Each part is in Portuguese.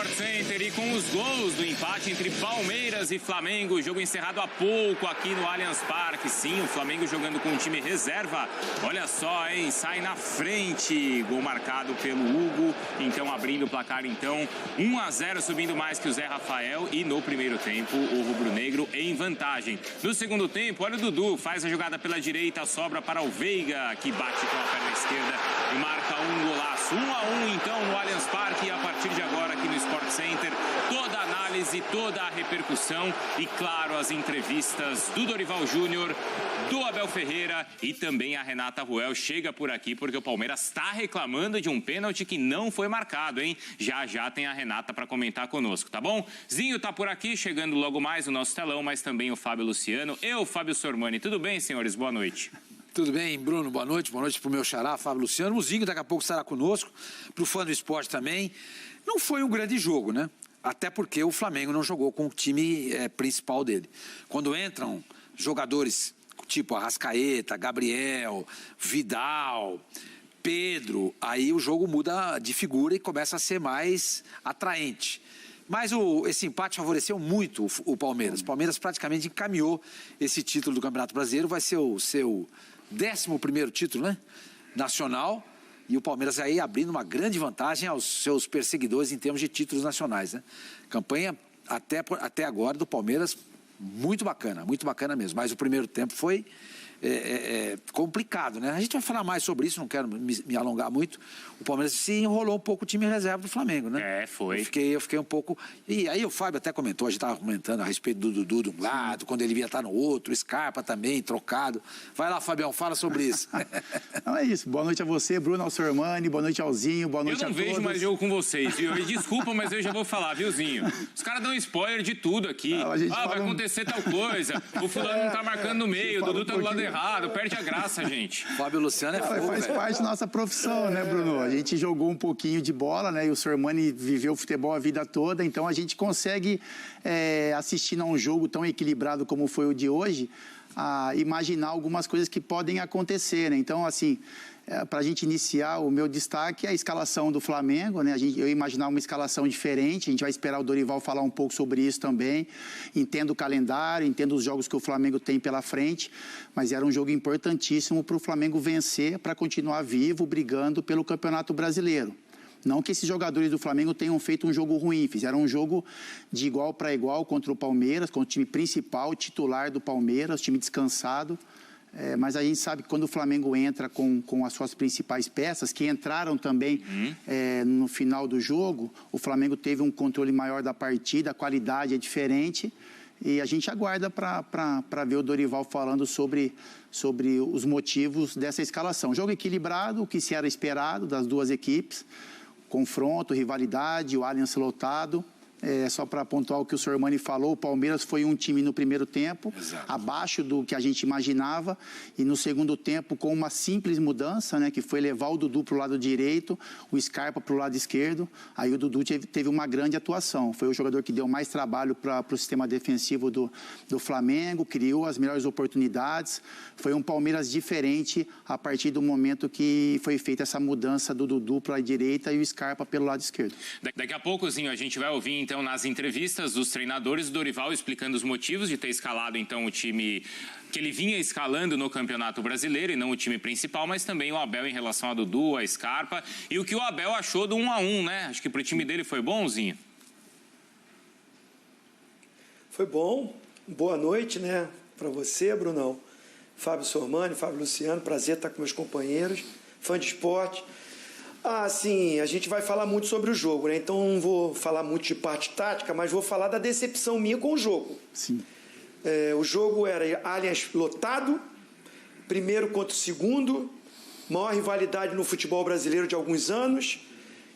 Sport Center e com os gols do empate entre Palmeiras e Flamengo, jogo encerrado há pouco aqui no Allianz Parque. Sim, o Flamengo jogando com o time reserva. Olha só, hein? Sai na frente. Gol marcado pelo Hugo. Então, abrindo o placar, então, 1-0, subindo mais que o Zé Rafael. E no primeiro tempo, o rubro-negro em vantagem. No segundo tempo, olha o Dudu, faz a jogada pela direita, sobra para o Veiga, que bate com a perna esquerda e marca um golaço. 1-1, então, no Allianz Parque. E a partir de agora, aqui no Sport Center, toda a análise, toda a repercussão e, claro, as entrevistas do Dorival Júnior, do Abel Ferreira e também a Renata Ruel chega por aqui porque o Palmeiras está reclamando de um pênalti que não foi marcado, hein? Já já tem a Renata para comentar conosco, tá bom? Zinho tá por aqui, chegando logo mais no nosso telão, mas também o Fábio Luciano e o Fábio Sormani. Tudo bem, senhores? Boa noite. Tudo bem, Bruno? Boa noite pro meu xará, Fábio Luciano. O Zinho daqui a pouco estará conosco, pro fã do esporte também. Não foi um grande jogo, né? Até porque o Flamengo não jogou com o time principal dele. Quando entram jogadores tipo Arrascaeta, Gabriel, Vidal, Pedro, aí o jogo muda de figura e começa a ser mais atraente. Mas esse empate favoreceu muito o Palmeiras. O Palmeiras praticamente encaminhou esse título do Campeonato Brasileiro. Vai ser o seu 11º título, né? Nacional. E o Palmeiras aí abrindo uma grande vantagem aos seus perseguidores em termos de títulos nacionais, né? Campanha até agora do Palmeiras muito bacana mesmo. Mas o primeiro tempo foi complicado, né? A gente vai falar mais sobre isso, não quero me alongar muito. O Palmeiras se enrolou um pouco o time reserva do Flamengo, né? Foi. Eu fiquei um pouco... E aí o Fábio até comentou, a gente estava comentando a respeito do Dudu de um lado, quando ele ia estar no outro, Scarpa também, trocado. Vai lá, Fabião, fala sobre isso. Não, é isso. Boa noite a você, Bruno, ao Sormani, boa noite ao Zinho, boa noite a todos. Eu não vejo mais jogo com vocês, viu? Desculpa, mas eu já vou falar, viu, Zinho? Os caras dão spoiler de tudo aqui. Vai acontecer tal coisa, o fulano não tá marcando no meio, o Dudu tá do lado errado, perde a graça, gente. Fábio Luciano fogo, faz parte da nossa profissão, né, Bruno? A gente jogou um pouquinho de bola, né? E o Sormani viveu o futebol a vida toda, então a gente consegue, assistindo a um jogo tão equilibrado como foi o de hoje, a imaginar algumas coisas que podem acontecer, né? Então, assim, para a gente iniciar, o meu destaque é a escalação do Flamengo, né? Eu imaginar uma escalação diferente, a gente vai esperar o Dorival falar um pouco sobre isso também. Entendo o calendário, entendo os jogos que o Flamengo tem pela frente, mas era um jogo importantíssimo para o Flamengo vencer, para continuar vivo, brigando pelo Campeonato Brasileiro. Não que esses jogadores do Flamengo tenham feito um jogo ruim, fizeram um jogo de igual para igual contra o Palmeiras, contra o time principal, titular do Palmeiras, time descansado. Mas a gente sabe que quando o Flamengo entra com as suas principais peças, que entraram também no final do jogo, o Flamengo teve um controle maior da partida, a qualidade é diferente. E a gente aguarda para ver o Dorival falando sobre os motivos dessa escalação. Jogo equilibrado, o que se era esperado das duas equipes. Confronto, rivalidade, o Allianz lotado. Só para pontuar o que o Sormani falou, o Palmeiras foi um time no primeiro tempo, abaixo do que a gente imaginava, e no segundo tempo com uma simples mudança, né, que foi levar o Dudu para o lado direito, o Scarpa para o lado esquerdo. Aí o Dudu teve uma grande atuação, foi o jogador que deu mais trabalho para o sistema defensivo do Flamengo, criou as melhores oportunidades. Foi um Palmeiras diferente a partir do momento que foi feita essa mudança do Dudu para a direita e o Scarpa pelo lado esquerdo. Daqui a poucozinho a gente vai ouvir então nas entrevistas dos treinadores, o Dorival explicando os motivos de ter escalado então o time que ele vinha escalando no Campeonato Brasileiro e não o time principal, mas também o Abel em relação a Dudu, a Scarpa e o que o Abel achou do 1-1, né? Acho que pro time dele foi bonzinho. Foi bom. Boa noite, né? Para você, Brunão. Fábio Sormani, Fábio Luciano, prazer estar com meus companheiros, fã de esporte. Sim, a gente vai falar muito sobre o jogo, né? Então não vou falar muito de parte tática, mas vou falar da decepção minha com o jogo. Sim. O jogo era Allianz lotado, primeiro contra o segundo, maior rivalidade no futebol brasileiro de alguns anos,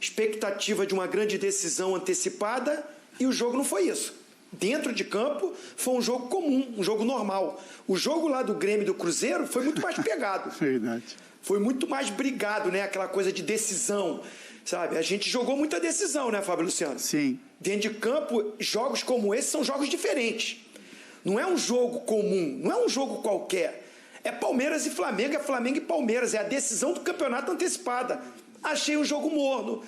expectativa de uma grande decisão antecipada, e o jogo não foi isso. Dentro de campo foi um jogo comum, um jogo normal. O jogo lá do Grêmio e do Cruzeiro foi muito mais pegado. Verdade. Foi muito mais brigado, né? Aquela coisa de decisão, sabe? A gente jogou muita decisão, né, Fábio Luciano? Sim. Dentro de campo, jogos como esse são jogos diferentes. Não é um jogo comum, não é um jogo qualquer. É Palmeiras e Flamengo, é Flamengo e Palmeiras. É a decisão do campeonato antecipada. Achei um jogo morno.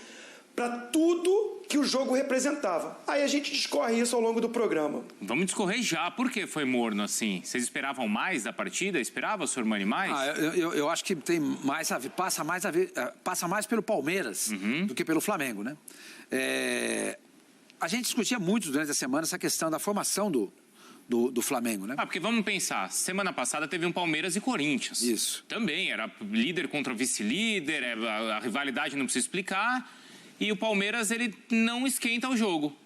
Para tudo que o jogo representava. Aí a gente discorre isso ao longo do programa. Vamos discorrer já. Por que foi morno assim? Vocês esperavam mais da partida? Esperava, Sormani, mais? Eu acho que tem mais a ver, passa mais pelo Palmeiras do que pelo Flamengo, né? A gente discutia muito durante a semana essa questão da formação do Flamengo, né? Porque vamos pensar, semana passada teve um Palmeiras e Corinthians. Isso. Também, era líder contra vice-líder, a rivalidade não precisa explicar. E o Palmeiras, ele não esquenta o jogo.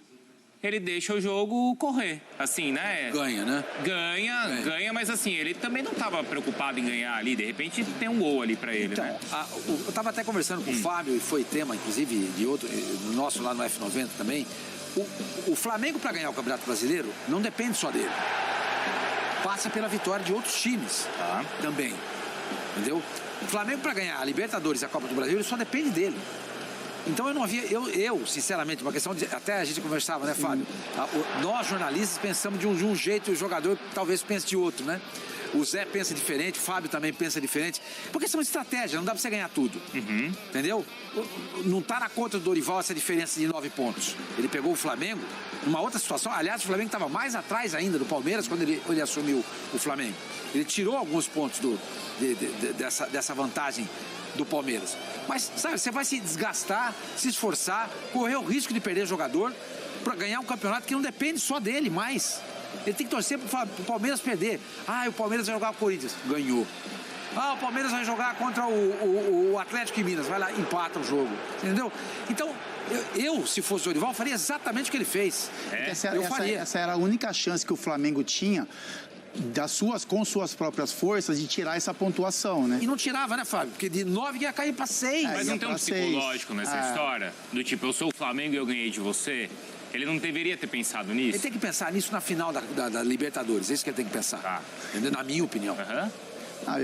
Ele deixa o jogo correr, assim, né? Ganha, né? Ganha, mas assim, ele também não estava preocupado em ganhar ali. De repente, tem um gol ali para ele, então, né? eu estava até conversando com o Fábio, e foi tema, inclusive, de outro, nosso lá no F90 também. O Flamengo, para ganhar o Campeonato Brasileiro, não depende só dele. Passa pela vitória de outros times também. Entendeu? O Flamengo, para ganhar a Libertadores e a Copa do Brasil, ele só depende dele. Então eu não havia, eu sinceramente, uma questão de, até a gente conversava, né, Fábio? Nós jornalistas pensamos de um jeito e o jogador talvez pense de outro, né? O Zé pensa diferente, o Fábio também pensa diferente, porque são estratégias, não dá pra você ganhar tudo, entendeu? Não tá na conta do Dorival essa diferença de 9 pontos. Ele pegou o Flamengo numa outra situação, aliás, o Flamengo estava mais atrás ainda do Palmeiras quando ele assumiu o Flamengo. Ele tirou alguns pontos dessa vantagem do Palmeiras. Mas, sabe, você vai se desgastar, se esforçar, correr o risco de perder jogador para ganhar um campeonato que não depende só dele mais. Ele tem que torcer para o Palmeiras perder. O Palmeiras vai jogar com o Corinthians. Ganhou. O Palmeiras vai jogar contra o Atlético em Minas. Vai lá, empata o jogo. Entendeu? Então, eu se fosse o Dorival, faria exatamente o que ele fez. Essa era a única chance que o Flamengo tinha com suas próprias forças de tirar essa pontuação, né? E não tirava, né, Fábio? Porque de 9 ia cair para 6. Mas não tem um psicológico nessa história? Do tipo, eu sou o Flamengo e eu ganhei de você? Ele não deveria ter pensado nisso? Ele tem que pensar nisso na final da Libertadores. É isso que ele tem que pensar. Entendeu? Na minha opinião.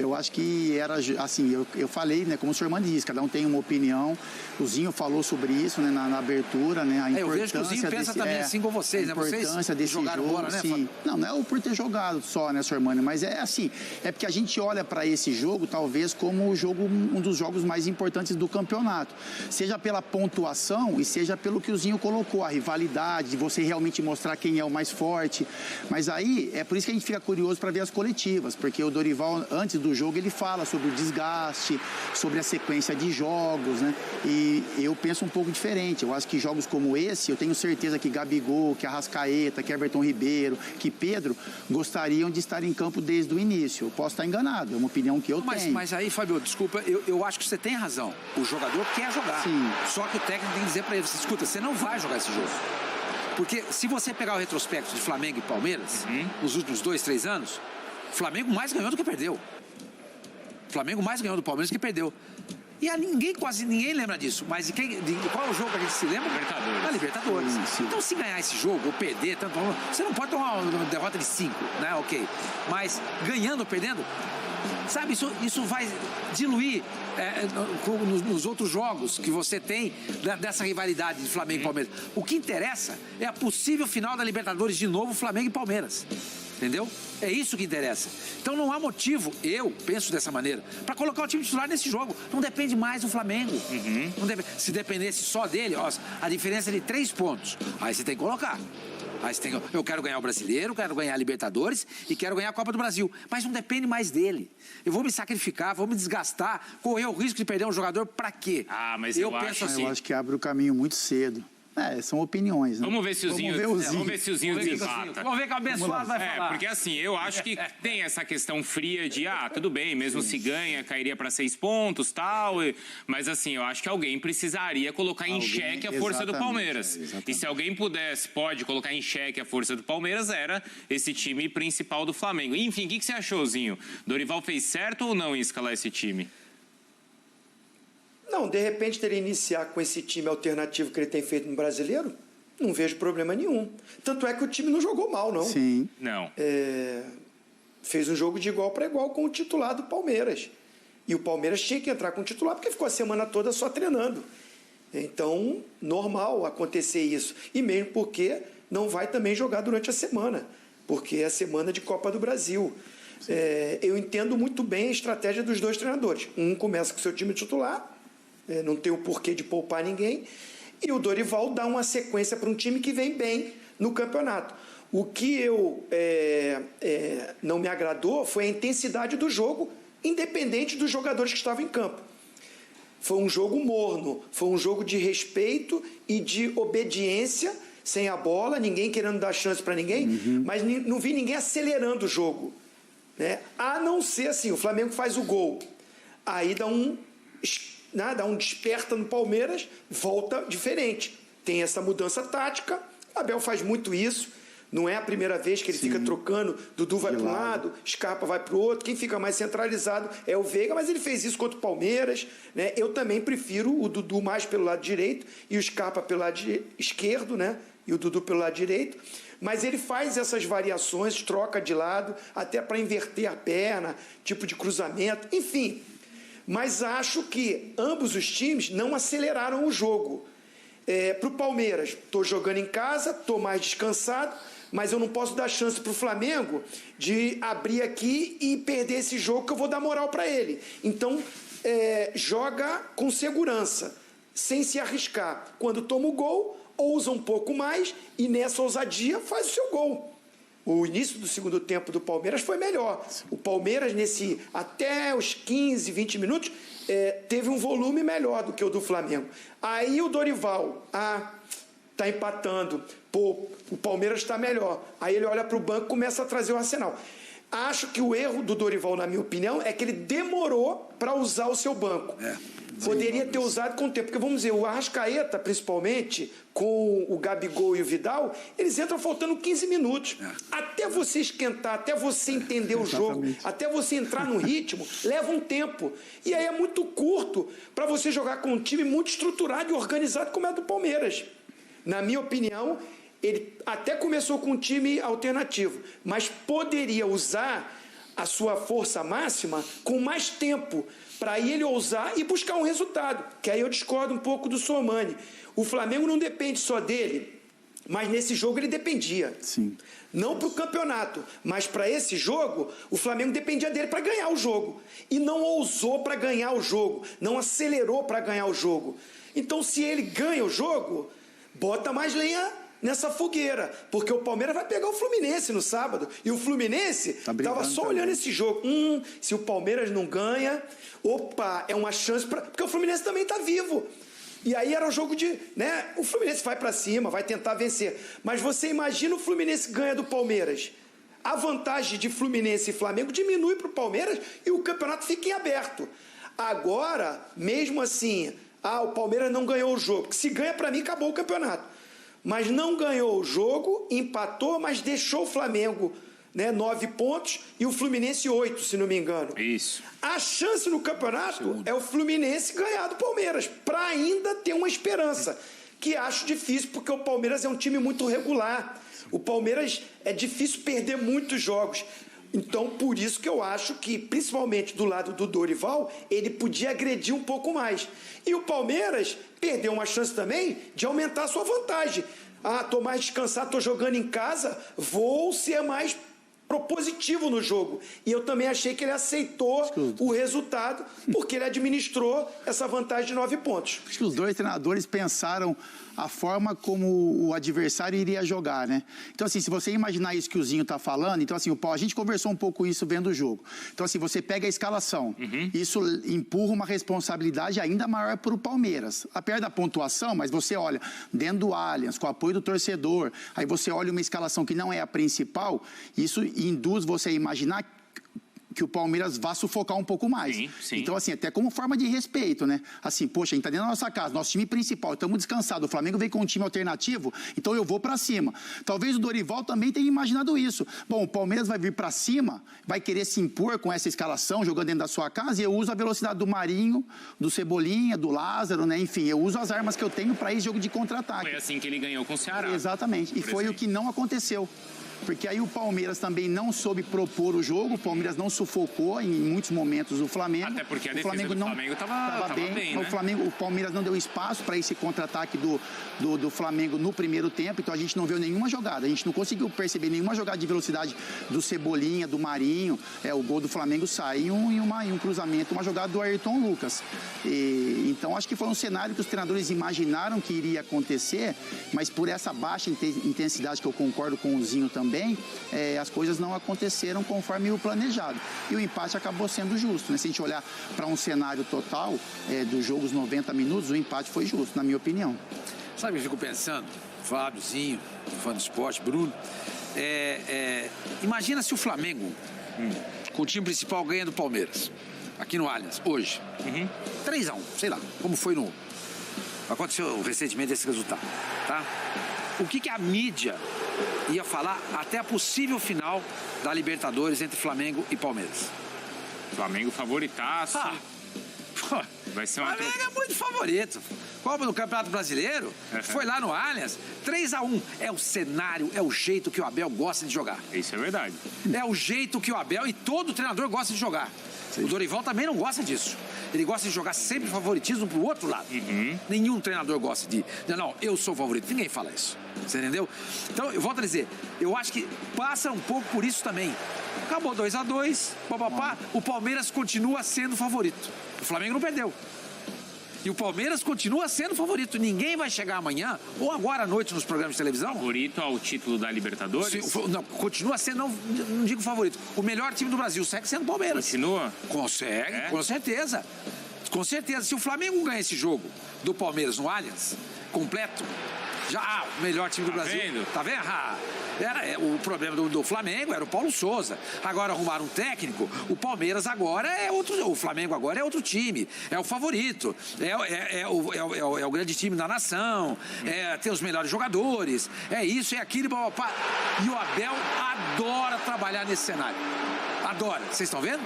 Eu acho que era assim, eu falei, né, como o senhor disse, cada um tem uma opinião. O Zinho falou sobre isso, né, na abertura, né, a importância. Eu vejo que o Zinho pensa também assim com vocês, né? Vocês jogaram bola, né? Sim. Não é o por ter jogado só, né, senhor Mano, mas é assim, é porque a gente olha para esse jogo, talvez, como um dos jogos mais importantes do campeonato. Seja pela pontuação e seja pelo que o Zinho colocou, a rivalidade, de você realmente mostrar quem é o mais forte. Mas aí, é por isso que a gente fica curioso para ver as coletivas, porque o Dorival, antes do jogo, ele fala sobre o desgaste, sobre a sequência de jogos, né? E eu penso um pouco diferente. Eu acho que jogos como esse, eu tenho certeza que Gabigol, que Arrascaeta, que Everton Ribeiro, que Pedro gostariam de estar em campo desde o início. Eu posso estar enganado, é uma opinião que eu tenho. Mas aí, Fábio, desculpa, eu acho que você tem razão. O jogador quer jogar. Sim. Só que o técnico tem que dizer para ele, escuta, você não vai jogar esse jogo. Porque se você pegar o retrospecto de Flamengo e Palmeiras, nos últimos 2, 3 anos, o Flamengo mais ganhou do que perdeu. O Flamengo mais ganhou do Palmeiras do que perdeu. E quase ninguém lembra disso. Mas de qual é o jogo que a gente se lembra? Libertadores. Libertadores. Sim. Então, se ganhar esse jogo ou perder, você não pode tomar uma derrota de 5, né? Ok. Mas ganhando ou perdendo, sabe, isso vai diluir nos outros jogos que você tem dessa rivalidade de Flamengo e Palmeiras. O que interessa é a possível final da Libertadores de novo, Flamengo e Palmeiras. Entendeu? É isso que interessa. Então não há motivo, eu penso dessa maneira, para colocar o time titular nesse jogo. Não depende mais do Flamengo. Se dependesse só dele, a diferença é de 3 pontos. Aí você tem que colocar. Eu quero ganhar o Brasileiro, quero ganhar a Libertadores e quero ganhar a Copa do Brasil. Mas não depende mais dele. Eu vou me sacrificar, vou me desgastar, correr o risco de perder um jogador para quê? Mas eu penso assim. Eu acho que abre o caminho muito cedo. São opiniões, né? Vamos ver se o Zinho desempata. Vamos ver que o abençoado vai falar. Porque assim, eu acho que tem essa questão fria de, tudo bem, mesmo se ganha, cairia para 6 pontos, tal. Mas assim, eu acho que alguém precisaria colocar em xeque a força do Palmeiras. E se alguém pode colocar em xeque a força do Palmeiras, era esse time principal do Flamengo. Enfim, o que você achou, Zinho? Dorival fez certo ou não em escalar esse time? Não, de repente ele iniciar com esse time alternativo que ele tem feito no Brasileiro, não vejo problema nenhum. Tanto é que o time não jogou mal, não. Sim. Não. Fez um jogo de igual para igual com o titular do Palmeiras. E o Palmeiras tinha que entrar com o titular porque ficou a semana toda só treinando. Então, normal acontecer isso. E mesmo porque não vai também jogar durante a semana, porque é a semana de Copa do Brasil. Eu entendo muito bem a estratégia dos dois treinadores. Um começa com o seu time titular, não tem o porquê de poupar ninguém, E o Dorival dá uma sequência para um time que vem bem no campeonato. O que não me agradou foi a intensidade do jogo, independente dos jogadores que estavam em campo. Foi um jogo morno, foi um jogo de respeito e de obediência, sem a bola, ninguém querendo dar chance para ninguém, mas não vi ninguém acelerando o jogo, né? A não ser assim, o Flamengo faz o gol, aí dá um desperta no Palmeiras, volta diferente. Tem essa mudança tática, o Abel faz muito isso. Não é a primeira vez que ele fica trocando, Dudu vai para um lado, Scarpa vai para o outro, quem fica mais centralizado é o Veiga, mas ele fez isso contra o Palmeiras, né? Eu também prefiro o Dudu mais pelo lado direito e o Scarpa pelo lado esquerdo, né? E o Dudu pelo lado direito, mas ele faz essas variações, troca de lado, até para inverter a perna, tipo de cruzamento, enfim. Mas acho que ambos os times não aceleraram o jogo. Para o Palmeiras, estou jogando em casa, estou mais descansado, mas eu não posso dar chance para o Flamengo de abrir aqui e perder esse jogo que eu vou dar moral para ele. Então, joga com segurança, sem se arriscar. Quando toma o gol, ousa um pouco mais e nessa ousadia faz o seu gol. O início do segundo tempo do Palmeiras foi melhor. O Palmeiras, até os 15, 20 minutos, teve um volume melhor do que o do Flamengo. Aí o Dorival, tá empatando, o Palmeiras está melhor. Aí ele olha para o banco e começa a trazer o arsenal. Acho que o erro do Dorival, na minha opinião, é que ele demorou para usar o seu banco. Poderia ter usado com o tempo, porque vamos dizer, o Arrascaeta, principalmente, com o Gabigol e o Vidal, eles entram faltando 15 minutos. Até você esquentar, até você entender o jogo, até você entrar no ritmo, leva um tempo. E aí é muito curto para você jogar com um time muito estruturado e organizado como é do Palmeiras. Na minha opinião, ele até começou com um time alternativo, mas poderia usar a sua força máxima com mais tempo, para aí ele ousar e buscar um resultado, que aí eu discordo um pouco do Sormani. O Flamengo não depende só dele, mas nesse jogo ele dependia. Sim. Não para o campeonato, mas para esse jogo, o Flamengo dependia dele para ganhar o jogo. E não ousou para ganhar o jogo, não acelerou para ganhar o jogo. Então, se ele ganha o jogo, bota mais lenha nessa fogueira, porque o Palmeiras vai pegar o Fluminense no sábado, e o Fluminense estava só olhando esse jogo. Se o Palmeiras não ganha, é uma chance para... Porque o Fluminense também está vivo. E aí era um jogo de... né? O Fluminense vai para cima, vai tentar vencer. Mas você imagina o Fluminense ganha do Palmeiras. A vantagem de Fluminense e Flamengo diminui para o Palmeiras e o campeonato fica em aberto. Agora, mesmo assim, o Palmeiras não ganhou o jogo. Se ganha, para mim, acabou o campeonato. Mas não ganhou o jogo, empatou, mas deixou o Flamengo, né, 9 pontos e o Fluminense 8, se não me engano. Isso. A chance no campeonato é o Fluminense ganhar do Palmeiras, para ainda ter uma esperança, que acho difícil, porque o Palmeiras é um time muito regular. O Palmeiras é difícil perder muitos jogos. Então, por isso que eu acho que, principalmente do lado do Dorival, ele podia agredir um pouco mais. E o Palmeiras perdeu uma chance também de aumentar a sua vantagem. Estou mais descansado, estou jogando em casa, vou ser mais propositivo no jogo. E eu também achei que ele aceitou o resultado, porque ele administrou essa vantagem de 9 pontos. Acho que os dois treinadores pensaram a forma como o adversário iria jogar, né? Então, assim, se você imaginar isso que o Zinho tá falando, então, assim, a gente conversou um pouco isso vendo o jogo. Então, assim, você pega a escalação, isso empurra uma responsabilidade ainda maior para o Palmeiras. Apesar da pontuação, mas você olha dentro do Allianz, com o apoio do torcedor, aí você olha uma escalação que não é a principal, isso induz você a imaginar que o Palmeiras vá sufocar um pouco mais. Sim. Então, assim, até como forma de respeito, né? Assim, poxa, a gente tá dentro da nossa casa, nosso time principal, estamos descansados, o Flamengo veio com um time alternativo, então eu vou pra cima. Talvez o Dorival também tenha imaginado isso. Bom, o Palmeiras vai vir pra cima, vai querer se impor com essa escalação, jogando dentro da sua casa, e eu uso a velocidade do Marinho, do Cebolinha, do Lázaro, né? Enfim, eu uso as armas que eu tenho para esse jogo de contra-ataque. Foi assim que ele ganhou com o Ceará. Exatamente. E foi o que não aconteceu. porque aí o Palmeiras também não soube propor o jogo, o Palmeiras não sufocou em muitos momentos o Flamengo. Até porque a o defesa Flamengo do Flamengo estava bem, né? O Palmeiras não deu espaço para esse contra-ataque do Flamengo no primeiro tempo, então a gente não viu nenhuma jogada, a gente não conseguiu perceber nenhuma jogada de velocidade do Cebolinha, do Marinho. O gol do Flamengo saiu em um cruzamento, uma jogada do Ayrton Lucas. Então acho que foi um cenário que os treinadores imaginaram que iria acontecer, mas por essa baixa intensidade, que eu concordo com o Zinho também, as coisas não aconteceram conforme o planejado. E o empate acabou sendo justo, né? Se a gente olhar para um cenário total dos jogos 90 minutos, o empate foi justo, na minha opinião. Sabe o que eu fico pensando? Fábio, Zinho, fã do esporte, Bruno. Imagina se o Flamengo, com o time principal, ganha do Palmeiras, aqui no Allianz, hoje. 3-1, sei lá, como foi no... Aconteceu recentemente esse resultado, tá? O que a mídia ia falar até a possível final da Libertadores entre Flamengo e Palmeiras? Flamengo favoritaço. Vai ser uma... Flamengo é muito favorito. Copa do Campeonato Brasileiro, foi lá no Allianz, 3-1. É o cenário, é o jeito que o Abel gosta de jogar. Isso é verdade. É o jeito que o Abel e todo treinador gosta de jogar. Sim. O Dorival também não gosta disso. Ele gosta de jogar sempre favoritismo pro outro lado. Nenhum treinador gosta de... Não, eu sou o favorito. Ninguém fala isso. Você entendeu? Então, eu volto a dizer, eu acho que passa um pouco por isso também. Acabou 2-2, papapá, o Palmeiras continua sendo favorito. O Flamengo não perdeu. E o Palmeiras continua sendo favorito. Ninguém vai chegar amanhã ou agora à noite nos programas de televisão. Favorito ao título da Libertadores? Não, continua sendo, não digo favorito. O melhor time do Brasil segue sendo o Palmeiras. Continua? Consegue, com certeza. Com certeza. Se o Flamengo ganha esse jogo do Palmeiras no Allianz, completo, já o melhor time do Brasil. Vendo? Tá vendo? O problema do Flamengo era o Paulo Souza. Agora arrumaram um técnico. O Palmeiras agora é outro. O Flamengo agora é outro time. É o favorito. É o grande time da nação. Tem os melhores jogadores. É isso, é aquilo. Papá. E o Abel adora trabalhar nesse cenário. Adora. Vocês estão vendo?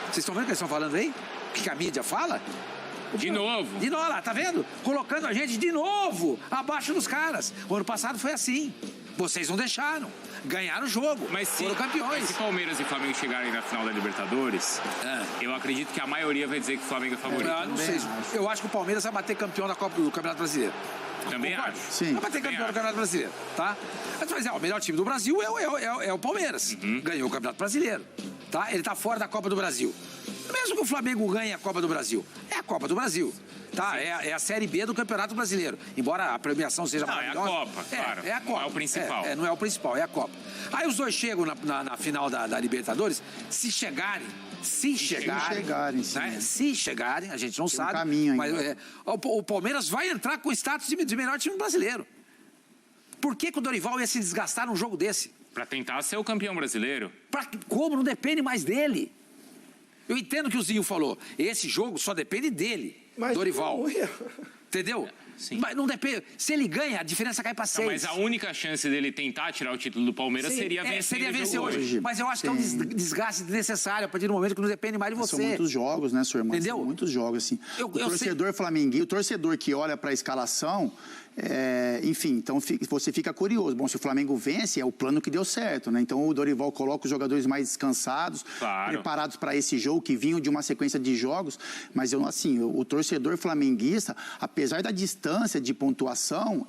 Vocês estão vendo o que eles estão falando aí? O que a mídia fala? De novo. De novo, tá vendo? Colocando a gente de novo abaixo dos caras. O ano passado foi assim. Vocês não deixaram. Ganharam o jogo. Mas foram campeões. Mas se Palmeiras e Flamengo chegarem na final da Libertadores, eu acredito que a maioria vai dizer que o Flamengo é favorito. Não sei. Eu acho que o Palmeiras vai bater campeão da Copa do Campeonato Brasileiro. Também acho. Sim. Vai bater campeão do Campeonato Brasileiro, tá? Mas o melhor time do Brasil é o Palmeiras. Ganhou o Campeonato Brasileiro, tá? Ele tá fora da Copa do Brasil. Mesmo que o Flamengo ganhe a Copa do Brasil, é a Copa do Brasil. Tá, é a Série B do Campeonato Brasileiro. Embora a premiação seja maravilhosa. É a Copa, claro. É a Copa. Não é o principal. Não é o principal, é a Copa. Aí os dois chegam na final da Libertadores, se chegarem, né? Se chegarem, a gente não sabe. Caminho mas o Palmeiras vai entrar com o status de melhor time brasileiro. Por que o Dorival ia se desgastar num jogo desse? Pra tentar ser o campeão brasileiro. Como? Não depende mais dele. Eu entendo o que o Zinho falou. Esse jogo só depende dele, mas Dorival. Não, entendeu? Sim. Mas não depende. Se ele ganha, a diferença cai para 6. Mas a única chance dele tentar tirar o título do Palmeiras seria vencer hoje. Mas eu acho que é um desgaste desnecessário a partir do momento que não depende mais de você. São muitos jogos, né, senhor? Entendeu? São muitos jogos, assim. O torcedor flamenguista, o torcedor que olha para a escalação, enfim, então você fica curioso. Bom, se o Flamengo vence, é o plano que deu certo, né? Então o Dorival coloca os jogadores mais descansados, preparados para esse jogo, que vinham de uma sequência de jogos. Mas o torcedor flamenguista, apesar da distância de pontuação,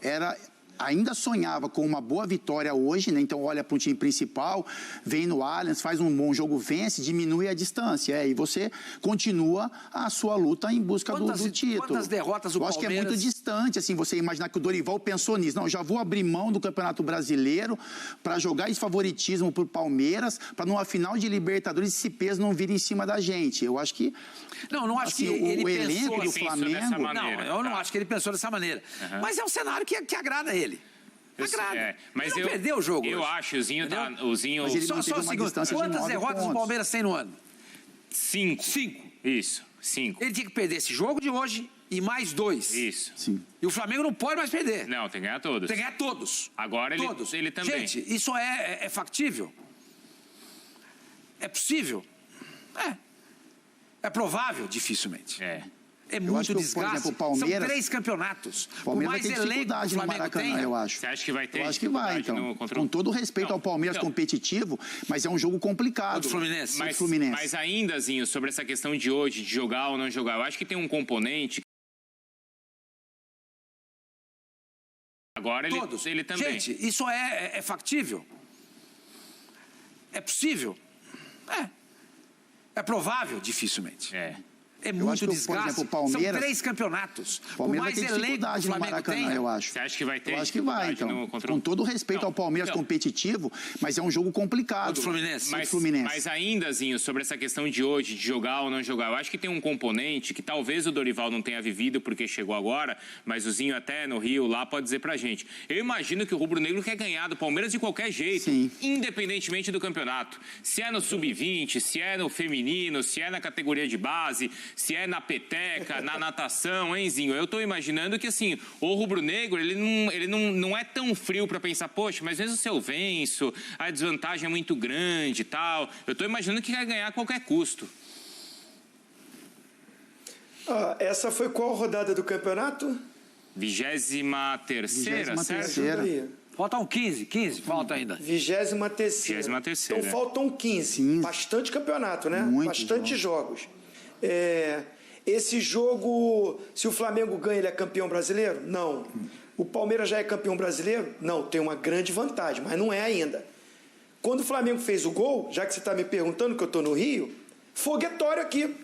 ainda sonhava com uma boa vitória hoje, né? Então olha para o time principal, vem no Allianz, faz um bom jogo, vence, diminui a distância. E você continua a sua luta em busca do título. Quantas derrotas o Palmeiras... Eu acho que é muito distante, assim, você imaginar que o Dorival pensou nisso. Não, já vou abrir mão do Campeonato Brasileiro para jogar esse favoritismo para o Palmeiras, para numa final de Libertadores esse peso não vir em cima da gente. Eu acho que... Não acho que ele o elenco do Flamengo... Eu não acho que ele pensou dessa maneira. Mas é um cenário que agrada a ele. Mas ele não perdeu o jogo. Eu acho, o Zinho... Só o seguinte, quantas derrotas o Palmeiras tem no ano? 5. Isso, 5. Ele tinha que perder esse jogo de hoje e mais 2. Isso. Sim. E o Flamengo não pode mais perder. Não, tem que ganhar todos. Tem que ganhar todos. Agora ele também. Gente, isso é factível? É possível? É provável? Dificilmente. É muito que, desgaste. por exemplo, o Palmeiras, são 3 campeonatos. O Palmeiras vai ter dificuldade no Maracanã, eu acho. Você acha que vai ter? Eu acho que vai, então. Com todo o respeito ao Palmeiras competitivo, mas é um jogo complicado. O Fluminense. Mas ainda, Zinho, sobre essa questão de hoje, de jogar ou não jogar, eu acho que tem um componente. Agora ele também. Gente, isso é factível? É possível? É provável? Dificilmente. É muito desgaste. Por exemplo, o Palmeiras, são 3 campeonatos. O Palmeiras vai ter dificuldade no Maracanã, eu acho. Você acha que vai ter? Eu acho que vai, então. Com todo o respeito ao Palmeiras competitivo, mas é um jogo complicado. O Fluminense. Mas ainda, Zinho, sobre essa questão de hoje, de jogar ou não jogar, eu acho que tem um componente que talvez o Dorival não tenha vivido porque chegou agora, mas o Zinho até no Rio lá pode dizer pra gente. Eu imagino que o Rubro Negro quer ganhar do Palmeiras de qualquer jeito, independentemente do campeonato. Se é no sub-20, se é no feminino, se é na categoria de base, se é na peteca, na natação, hein, Zinho? Eu tô imaginando que, assim, o rubro-negro, ele não é tão frio pra pensar, poxa, mas mesmo se eu venço, a desvantagem é muito grande e tal. Eu tô imaginando que quer ganhar a qualquer custo. Essa foi qual rodada do campeonato? 23ª, certo? Faltam 15 falta ainda. 23ª. Então faltam 15. Bastante campeonato, né? Bastante jogos. Esse jogo, se o Flamengo ganha, ele é campeão brasileiro? Não. O Palmeiras já é campeão brasileiro? Não, tem uma grande vantagem, mas não é ainda. Quando o Flamengo fez o gol, já que você está me perguntando que eu estou no Rio, foguetório aqui.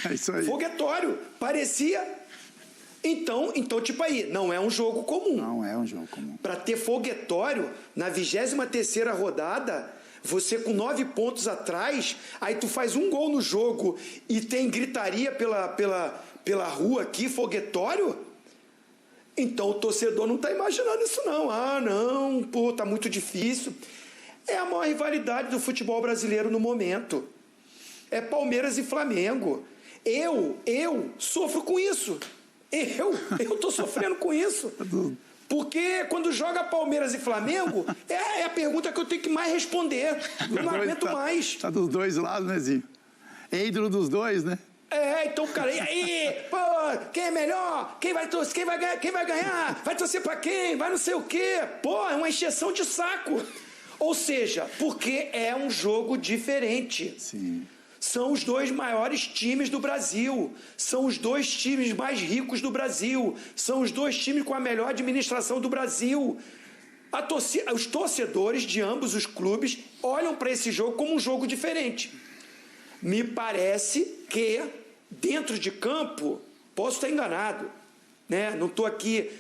É isso aí. Foguetório. Parecia... Então, tipo aí, não é um jogo comum. Não é um jogo comum. Para ter foguetório, na 23ª rodada... Você com 9 pontos atrás, aí tu faz um gol no jogo e tem gritaria pela rua aqui, foguetório? Então o torcedor não está imaginando isso não. Não, pô, tá muito difícil. É a maior rivalidade do futebol brasileiro no momento. É Palmeiras e Flamengo. Eu sofro com isso. Eu tô sofrendo com isso. Porque quando joga Palmeiras e Flamengo, é a pergunta que eu tenho que mais responder. Eu não aguento mais. Tá dos dois lados, né, Zinho? É ídolo dos dois, né? Então, cara, e aí? Pô, quem é melhor? Quem vai ganhar? Quem vai ganhar? Vai torcer pra quem? Vai não sei o quê. Pô, é uma encheção de saco. Ou seja, porque é um jogo diferente. Sim. São os 2 maiores times do Brasil, são os 2 times mais ricos do Brasil, são os 2 times com a melhor administração do Brasil. Os torcedores de ambos os clubes olham para esse jogo como um jogo diferente. Me parece que, dentro de campo, posso estar enganado, né? Não estou aqui,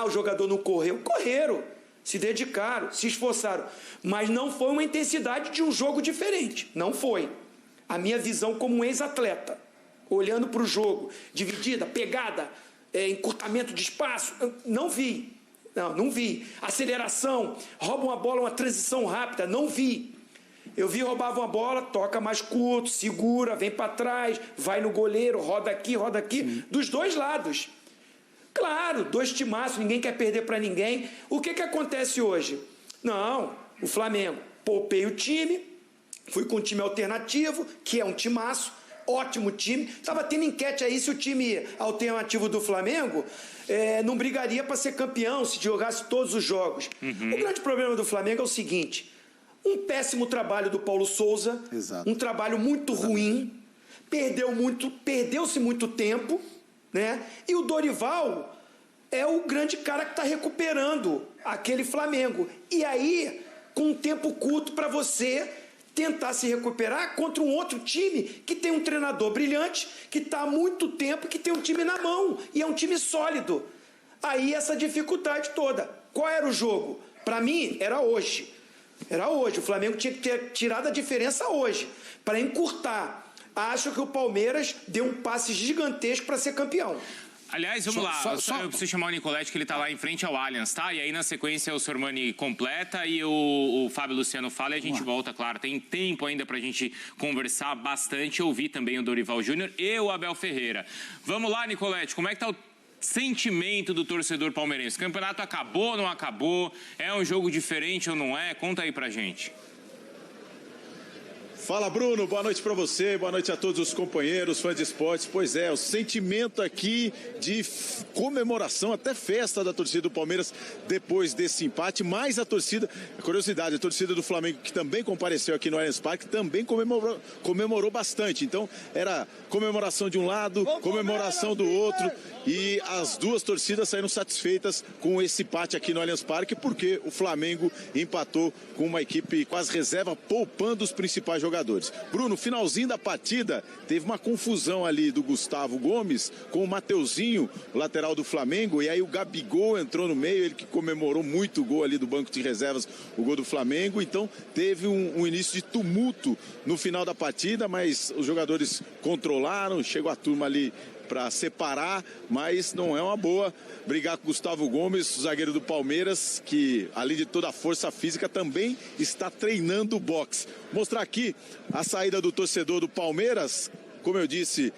o jogador não correu. Correram, se dedicaram, se esforçaram, mas não foi uma intensidade de um jogo diferente, não foi. A minha visão como um ex-atleta, olhando para o jogo, dividida, pegada, encurtamento de espaço, não vi. Não vi. Aceleração, rouba uma bola, uma transição rápida, não vi. Eu vi roubar uma bola, toca mais curto, segura, vem para trás, vai no goleiro, roda aqui, dos 2 lados. Claro, 2 timaços, ninguém quer perder para ninguém. O que acontece hoje? Não, o Flamengo, poupei o time, fui com um time alternativo, que é um timaço, ótimo time. Estava tendo enquete aí se o time alternativo do Flamengo não brigaria para ser campeão, se jogasse todos os jogos. O grande problema do Flamengo é o seguinte: um péssimo trabalho do Paulo Souza, um trabalho muito ruim, perdeu-se muito tempo, né? E o Dorival é o grande cara que está recuperando aquele Flamengo. E aí, com um tempo curto para você tentar se recuperar contra um outro time que tem um treinador brilhante, que está há muito tempo, que tem um time na mão, e é um time sólido. Aí essa dificuldade toda. Qual era o jogo? Para mim, era hoje. O Flamengo tinha que ter tirado a diferença hoje, para encurtar. Acho que o Palmeiras deu um passe gigantesco para ser campeão. Aliás, vamos lá, eu preciso chamar o Nicolete, que ele tá lá em frente ao Allianz, tá? E aí, na sequência, o Sormani completa e o Fábio Luciano fala e a gente volta, claro. Tem tempo ainda pra gente conversar bastante, ouvir também o Dorival Júnior e o Abel Ferreira. Vamos lá, Nicolete, como é que tá o sentimento do torcedor palmeirense? O campeonato acabou, não acabou? É um jogo diferente ou não é? Conta aí pra gente. Fala, Bruno, boa noite para você, boa noite a todos os companheiros, fãs de esportes. Pois é, o sentimento aqui de comemoração, até festa da torcida do Palmeiras depois desse empate, mais a torcida, curiosidade, a torcida do Flamengo, que também compareceu aqui no Allianz Parque, também comemorou bastante. Então, era comemoração de um lado, comemoração do outro, e as duas torcidas saíram satisfeitas com esse empate aqui no Allianz Parque, porque o Flamengo empatou com uma equipe quase reserva, poupando os principais jogadores. Bruno, finalzinho da partida, teve uma confusão ali do Gustavo Gomes com o Mateuzinho, o lateral do Flamengo, e aí o Gabigol entrou no meio, ele que comemorou muito o gol ali do banco de reservas, o gol do Flamengo. Então teve um início de tumulto no final da partida, mas os jogadores controlaram, chegou a turma ali para separar, mas não é uma boa brigar com o Gustavo Gomes, o zagueiro do Palmeiras, que além de toda a força física também está treinando boxe. Vou mostrar aqui a saída do torcedor do Palmeiras, como eu disse,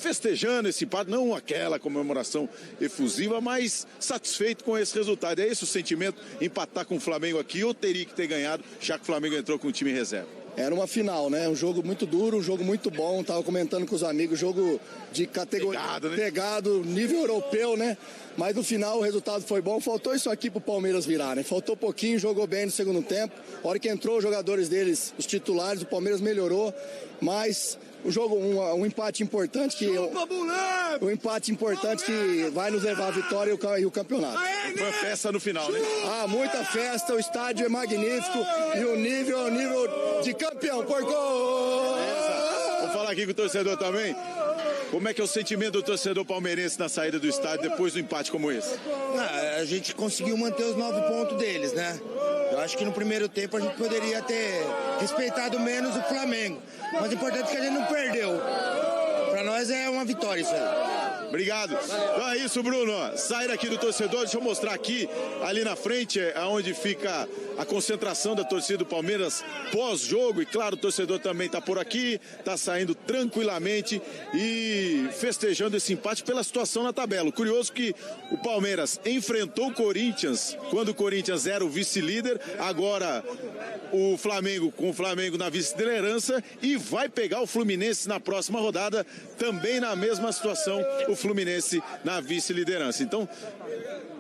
festejando esse empate, não aquela comemoração efusiva, mas satisfeito com esse resultado. É esse o sentimento, empatar com o Flamengo aqui, ou teria que ter ganhado, já que o Flamengo entrou com o time reserva? Era uma final, né? Um jogo muito duro, um jogo muito bom. Tava comentando com os amigos, jogo de categoria pegado, nível europeu, né? Mas no final o resultado foi bom. Faltou isso aqui pro Palmeiras virar, né? Faltou pouquinho, jogou bem no segundo tempo. A hora que entrou os jogadores deles, os titulares, o Palmeiras melhorou. Mas o jogo, um empate importante que vai nos levar à vitória e o campeonato. Foi festa no final, né? Ah, muita festa, o estádio é magnífico e o nível é o nível de campeão, porco! Vou falar aqui com o torcedor também. Como é que é o sentimento do torcedor palmeirense na saída do estádio depois do empate como esse? A gente conseguiu manter os 9 pontos deles, né? Eu acho que no primeiro tempo a gente poderia ter respeitado menos o Flamengo. Mas o importante é que a gente não perdeu. Para nós é uma vitória isso aí. Obrigado. Então é isso, Bruno. Sair aqui do torcedor, deixa eu mostrar aqui, ali na frente, onde fica a concentração da torcida do Palmeiras pós-jogo. E claro, o torcedor também está por aqui, está saindo tranquilamente e festejando esse empate pela situação na tabela. Curioso que o Palmeiras enfrentou o Corinthians quando o Corinthians era o vice-líder, agora o Flamengo com o Flamengo na vice-liderança e vai pegar o Fluminense na próxima rodada, também na mesma situação, o Fluminense na vice-liderança. Então,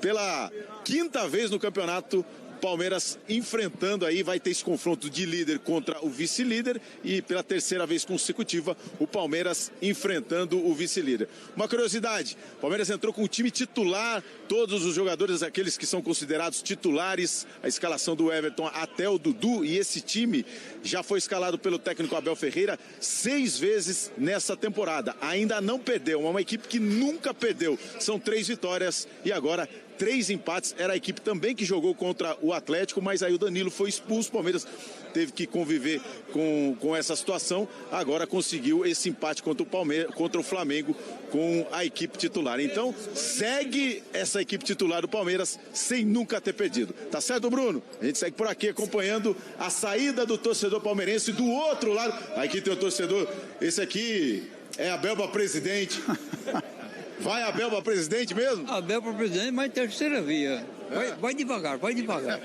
pela quinta vez no campeonato, Palmeiras enfrentando aí, vai ter esse confronto de líder contra o vice-líder e pela terceira vez consecutiva o Palmeiras enfrentando o vice-líder. Uma curiosidade, o Palmeiras entrou com o time titular, todos os jogadores, aqueles que são considerados titulares, a escalação do Everton até o Dudu, e esse time já foi escalado pelo técnico Abel Ferreira 6 vezes nessa temporada. Ainda não perdeu, é uma equipe que nunca perdeu. São 3 vitórias e agora 3 empates. Era a equipe também que jogou contra o Atlético, mas aí o Danilo foi expulso. O Palmeiras teve que conviver com essa situação. Agora conseguiu esse empate contra o Flamengo com a equipe titular. Então, segue essa equipe titular do Palmeiras sem nunca ter perdido. Tá certo, Bruno? A gente segue por aqui acompanhando a saída do torcedor palmeirense. Do outro lado, aqui tem o torcedor. Esse aqui é Abel para presidente. Vai Abel para presidente mesmo? Abel para presidente, mas terceira via. Vai devagar, vai devagar.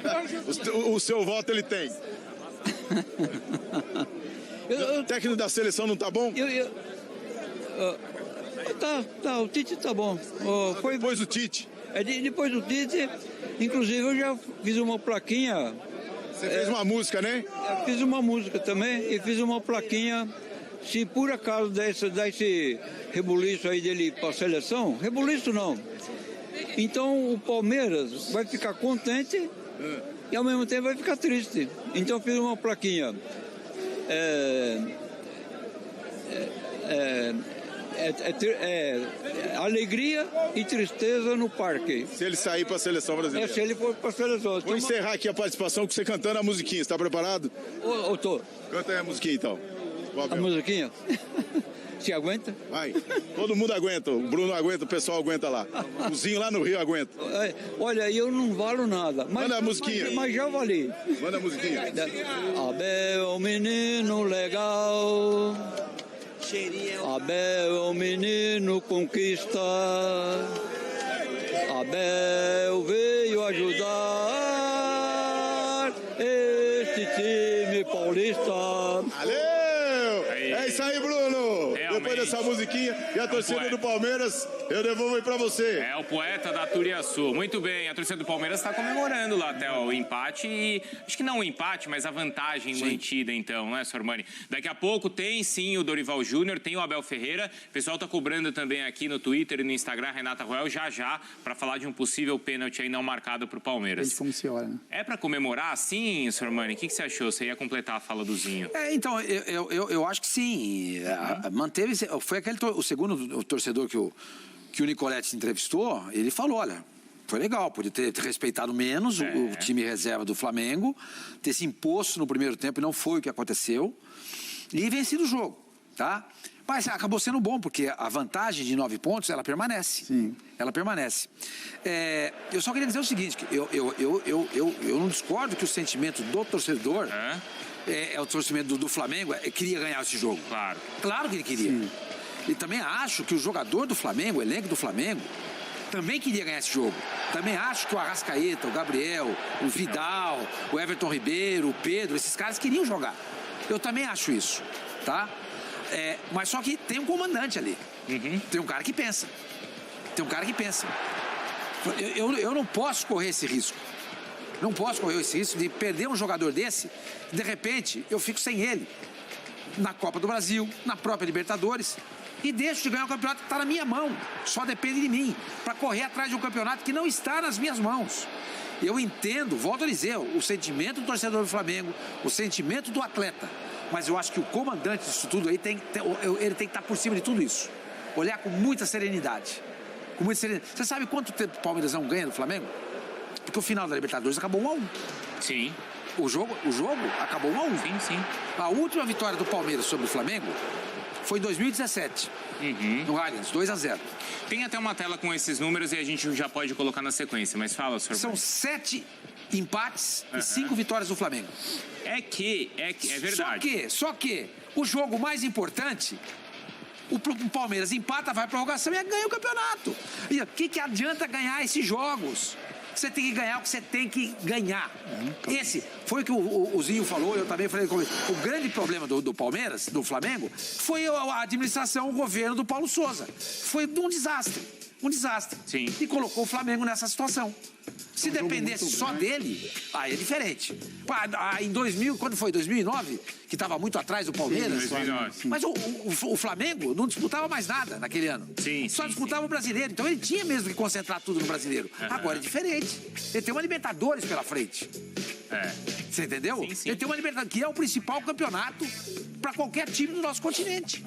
O seu voto ele tem. O técnico da seleção não tá bom? O Tite tá bom. Depois do Tite? Depois do Tite, inclusive eu já fiz uma plaquinha. Você fez uma música, né? Eu fiz uma música também e fiz uma plaquinha. Se por acaso desse rebuliço aí dele para a seleção, rebuliço não. Então o Palmeiras vai ficar contente e ao mesmo tempo vai ficar triste. Então eu fiz uma plaquinha. Alegria e tristeza no parque. Se ele sair para a seleção brasileira. Se ele for para a seleção. Vou encerrar aqui a participação com você cantando a musiquinha. Está preparado? Eu tô. Canta aí a musiquinha então. A musiquinha? Se aguenta? Vai. Todo mundo aguenta. O Bruno aguenta, o pessoal aguenta lá. O Zinho lá no Rio aguenta. Olha, eu não valo nada. Manda a musiquinha. Mas já vali. Manda a musiquinha. Abel é um menino legal. Abel é um menino conquista. Abel veio ajudar este time time paulista. Valeu! É isso aí, Bruno! Realmente. Depois dessa musiquinha e a torcida do Palmeiras, eu devolvo aí pra você. É o poeta da Turiaçu. Muito bem, a torcida do Palmeiras está comemorando lá até o empate. E acho que não o empate, mas a vantagem mantida, então, né, Sormani? Daqui a pouco tem sim o Dorival Júnior, tem o Abel Ferreira. O pessoal tá cobrando também aqui no Twitter e no Instagram, Renata Roel, já, para falar de um possível pênalti aí não marcado pro Palmeiras. Funciona, né? É para comemorar sim, Sormani? O que você achou? Você ia completar a fala do Zinho. Então, eu acho que sim. Manteve. Foi o segundo torcedor que o Nicoletti entrevistou, ele falou: olha, foi legal, podia ter respeitado menos o time reserva do Flamengo, ter se imposto no primeiro tempo, e não foi o que aconteceu, e vencido o jogo, tá? Mas acabou sendo bom, porque a vantagem de 9 pontos, ela permanece. Sim. Ela permanece. Eu só queria dizer o seguinte, que eu não discordo que o sentimento do torcedor, o torcimento do Flamengo, queria ganhar esse jogo. Claro que ele queria. Sim. E também acho que o jogador do Flamengo, o elenco do Flamengo, também queria ganhar esse jogo. Também acho que o Arrascaeta, o Gabriel, o Vidal, o Everton Ribeiro, o Pedro, esses caras queriam jogar. Eu também acho isso, tá? Mas só que tem um comandante ali. Tem um cara que pensa. Eu não posso correr esse risco. Não posso correr esse risco de perder um jogador desse, de repente eu fico sem ele. Na Copa do Brasil, na própria Libertadores. E deixo de ganhar o campeonato que está na minha mão. Só depende de mim. Para correr atrás de um campeonato que não está nas minhas mãos. Eu entendo, volto a dizer, o sentimento do torcedor do Flamengo, o sentimento do atleta. Mas eu acho que o comandante disso tudo aí ele tem que estar por cima de tudo isso. Olhar com muita serenidade. Com muita serenidade. Você sabe quanto tempo o Palmeiras não ganha do Flamengo? Porque o final da Libertadores acabou 1-1. Sim. O jogo acabou 1-1. Sim. A última vitória do Palmeiras sobre o Flamengo foi em 2017. No Allianz, 2-0. Tem até uma tela com esses números e a gente já pode colocar na sequência, mas fala, senhor. São 7 empates e 5 vitórias do Flamengo. É verdade. Só que o jogo mais importante, o Palmeiras empata, vai para a prorrogação e ganha o campeonato. E o que adianta ganhar esses jogos? Você tem que ganhar o que você tem que ganhar. Esse foi o que o Zinho falou, eu também falei com ele. O grande problema do Palmeiras, do Flamengo, foi a administração, o governo do Paulo Souza. Foi um desastre. Sim. E colocou o Flamengo nessa situação. Se dependesse só dele, aí é diferente. Em 2000, quando foi? 2009? Que estava muito atrás do Palmeiras. Sim, 2009. Mas o Flamengo não disputava mais nada naquele ano. Só disputava o brasileiro. Então ele tinha mesmo que concentrar tudo no brasileiro. Agora é diferente. Ele tem uma Libertadores pela frente. Você entendeu? Sim. Ele tem uma Libertadores, que é o principal campeonato para qualquer time do nosso continente.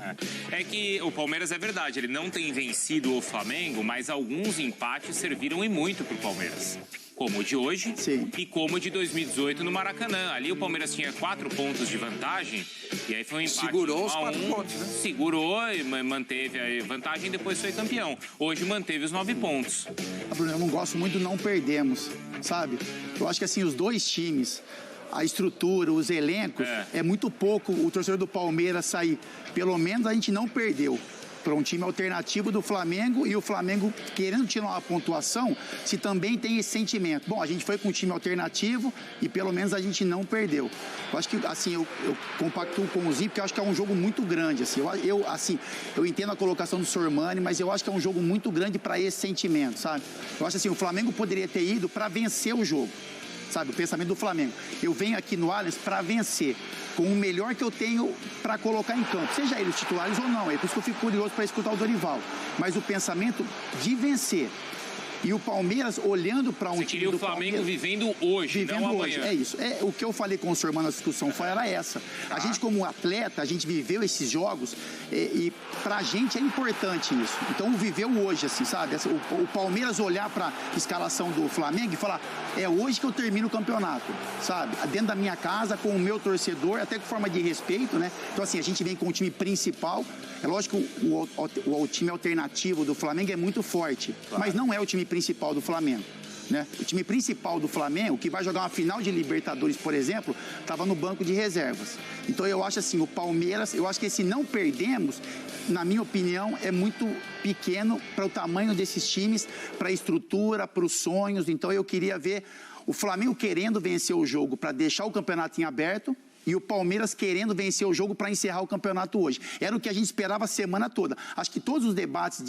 É que o Palmeiras, é verdade, ele não tem vencido o Flamengo, mas alguns empates serviram e muito pro Palmeiras. Como o de hoje e como o de 2018 no Maracanã. Ali o Palmeiras tinha 4 pontos de vantagem e aí foi um empate. Segurou os 4 pontos, né? Segurou e manteve a vantagem e depois foi campeão. Hoje manteve os 9 pontos. Bruno, eu não gosto muito do não perdemos, sabe? Eu acho que assim, os dois times, a estrutura, os elencos, é muito pouco o torcedor do Palmeiras sair. Pelo menos a gente não perdeu para um time alternativo do Flamengo e o Flamengo querendo tirar uma pontuação, se também tem esse sentimento. Bom, a gente foi com um time alternativo e pelo menos a gente não perdeu. Eu acho que, assim, eu compactuo com o Zinho, porque eu acho que é um jogo muito grande, assim. Eu entendo a colocação do Sormani, mas eu acho que é um jogo muito grande para esse sentimento, sabe? Eu acho assim, o Flamengo poderia ter ido para vencer o jogo. Sabe, o pensamento do Flamengo. Eu venho aqui no Allianz para vencer, com o melhor que eu tenho para colocar em campo, seja eles titulares ou não. É por isso que eu fico curioso para escutar o Dorival. Mas o pensamento de vencer. E o Palmeiras olhando para um time do Palmeiras... Você queria o Flamengo vivendo hoje, não amanhã. É isso. O que eu falei com o seu irmão na discussão era essa. A gente, como atleta, a gente viveu esses jogos e pra gente é importante isso. Então, viveu hoje, assim, sabe? O Palmeiras olhar pra escalação do Flamengo e falar, é hoje que eu termino o campeonato, sabe? Dentro da minha casa, com o meu torcedor, até com forma de respeito, né? Então, assim, a gente vem com o time principal. É lógico que o time alternativo do Flamengo é muito forte, mas não é o time principal do Flamengo, né? O time principal do Flamengo, que vai jogar uma final de Libertadores, por exemplo, estava no banco de reservas. Então eu acho assim, o Palmeiras, eu acho que esse não perdemos, na minha opinião, é muito pequeno para o tamanho desses times, para a estrutura, para os sonhos. Então eu queria ver o Flamengo querendo vencer o jogo para deixar o campeonato em aberto, E o Palmeiras querendo vencer o jogo para encerrar o campeonato hoje. Era o que a gente esperava a semana toda. Acho que todos os debates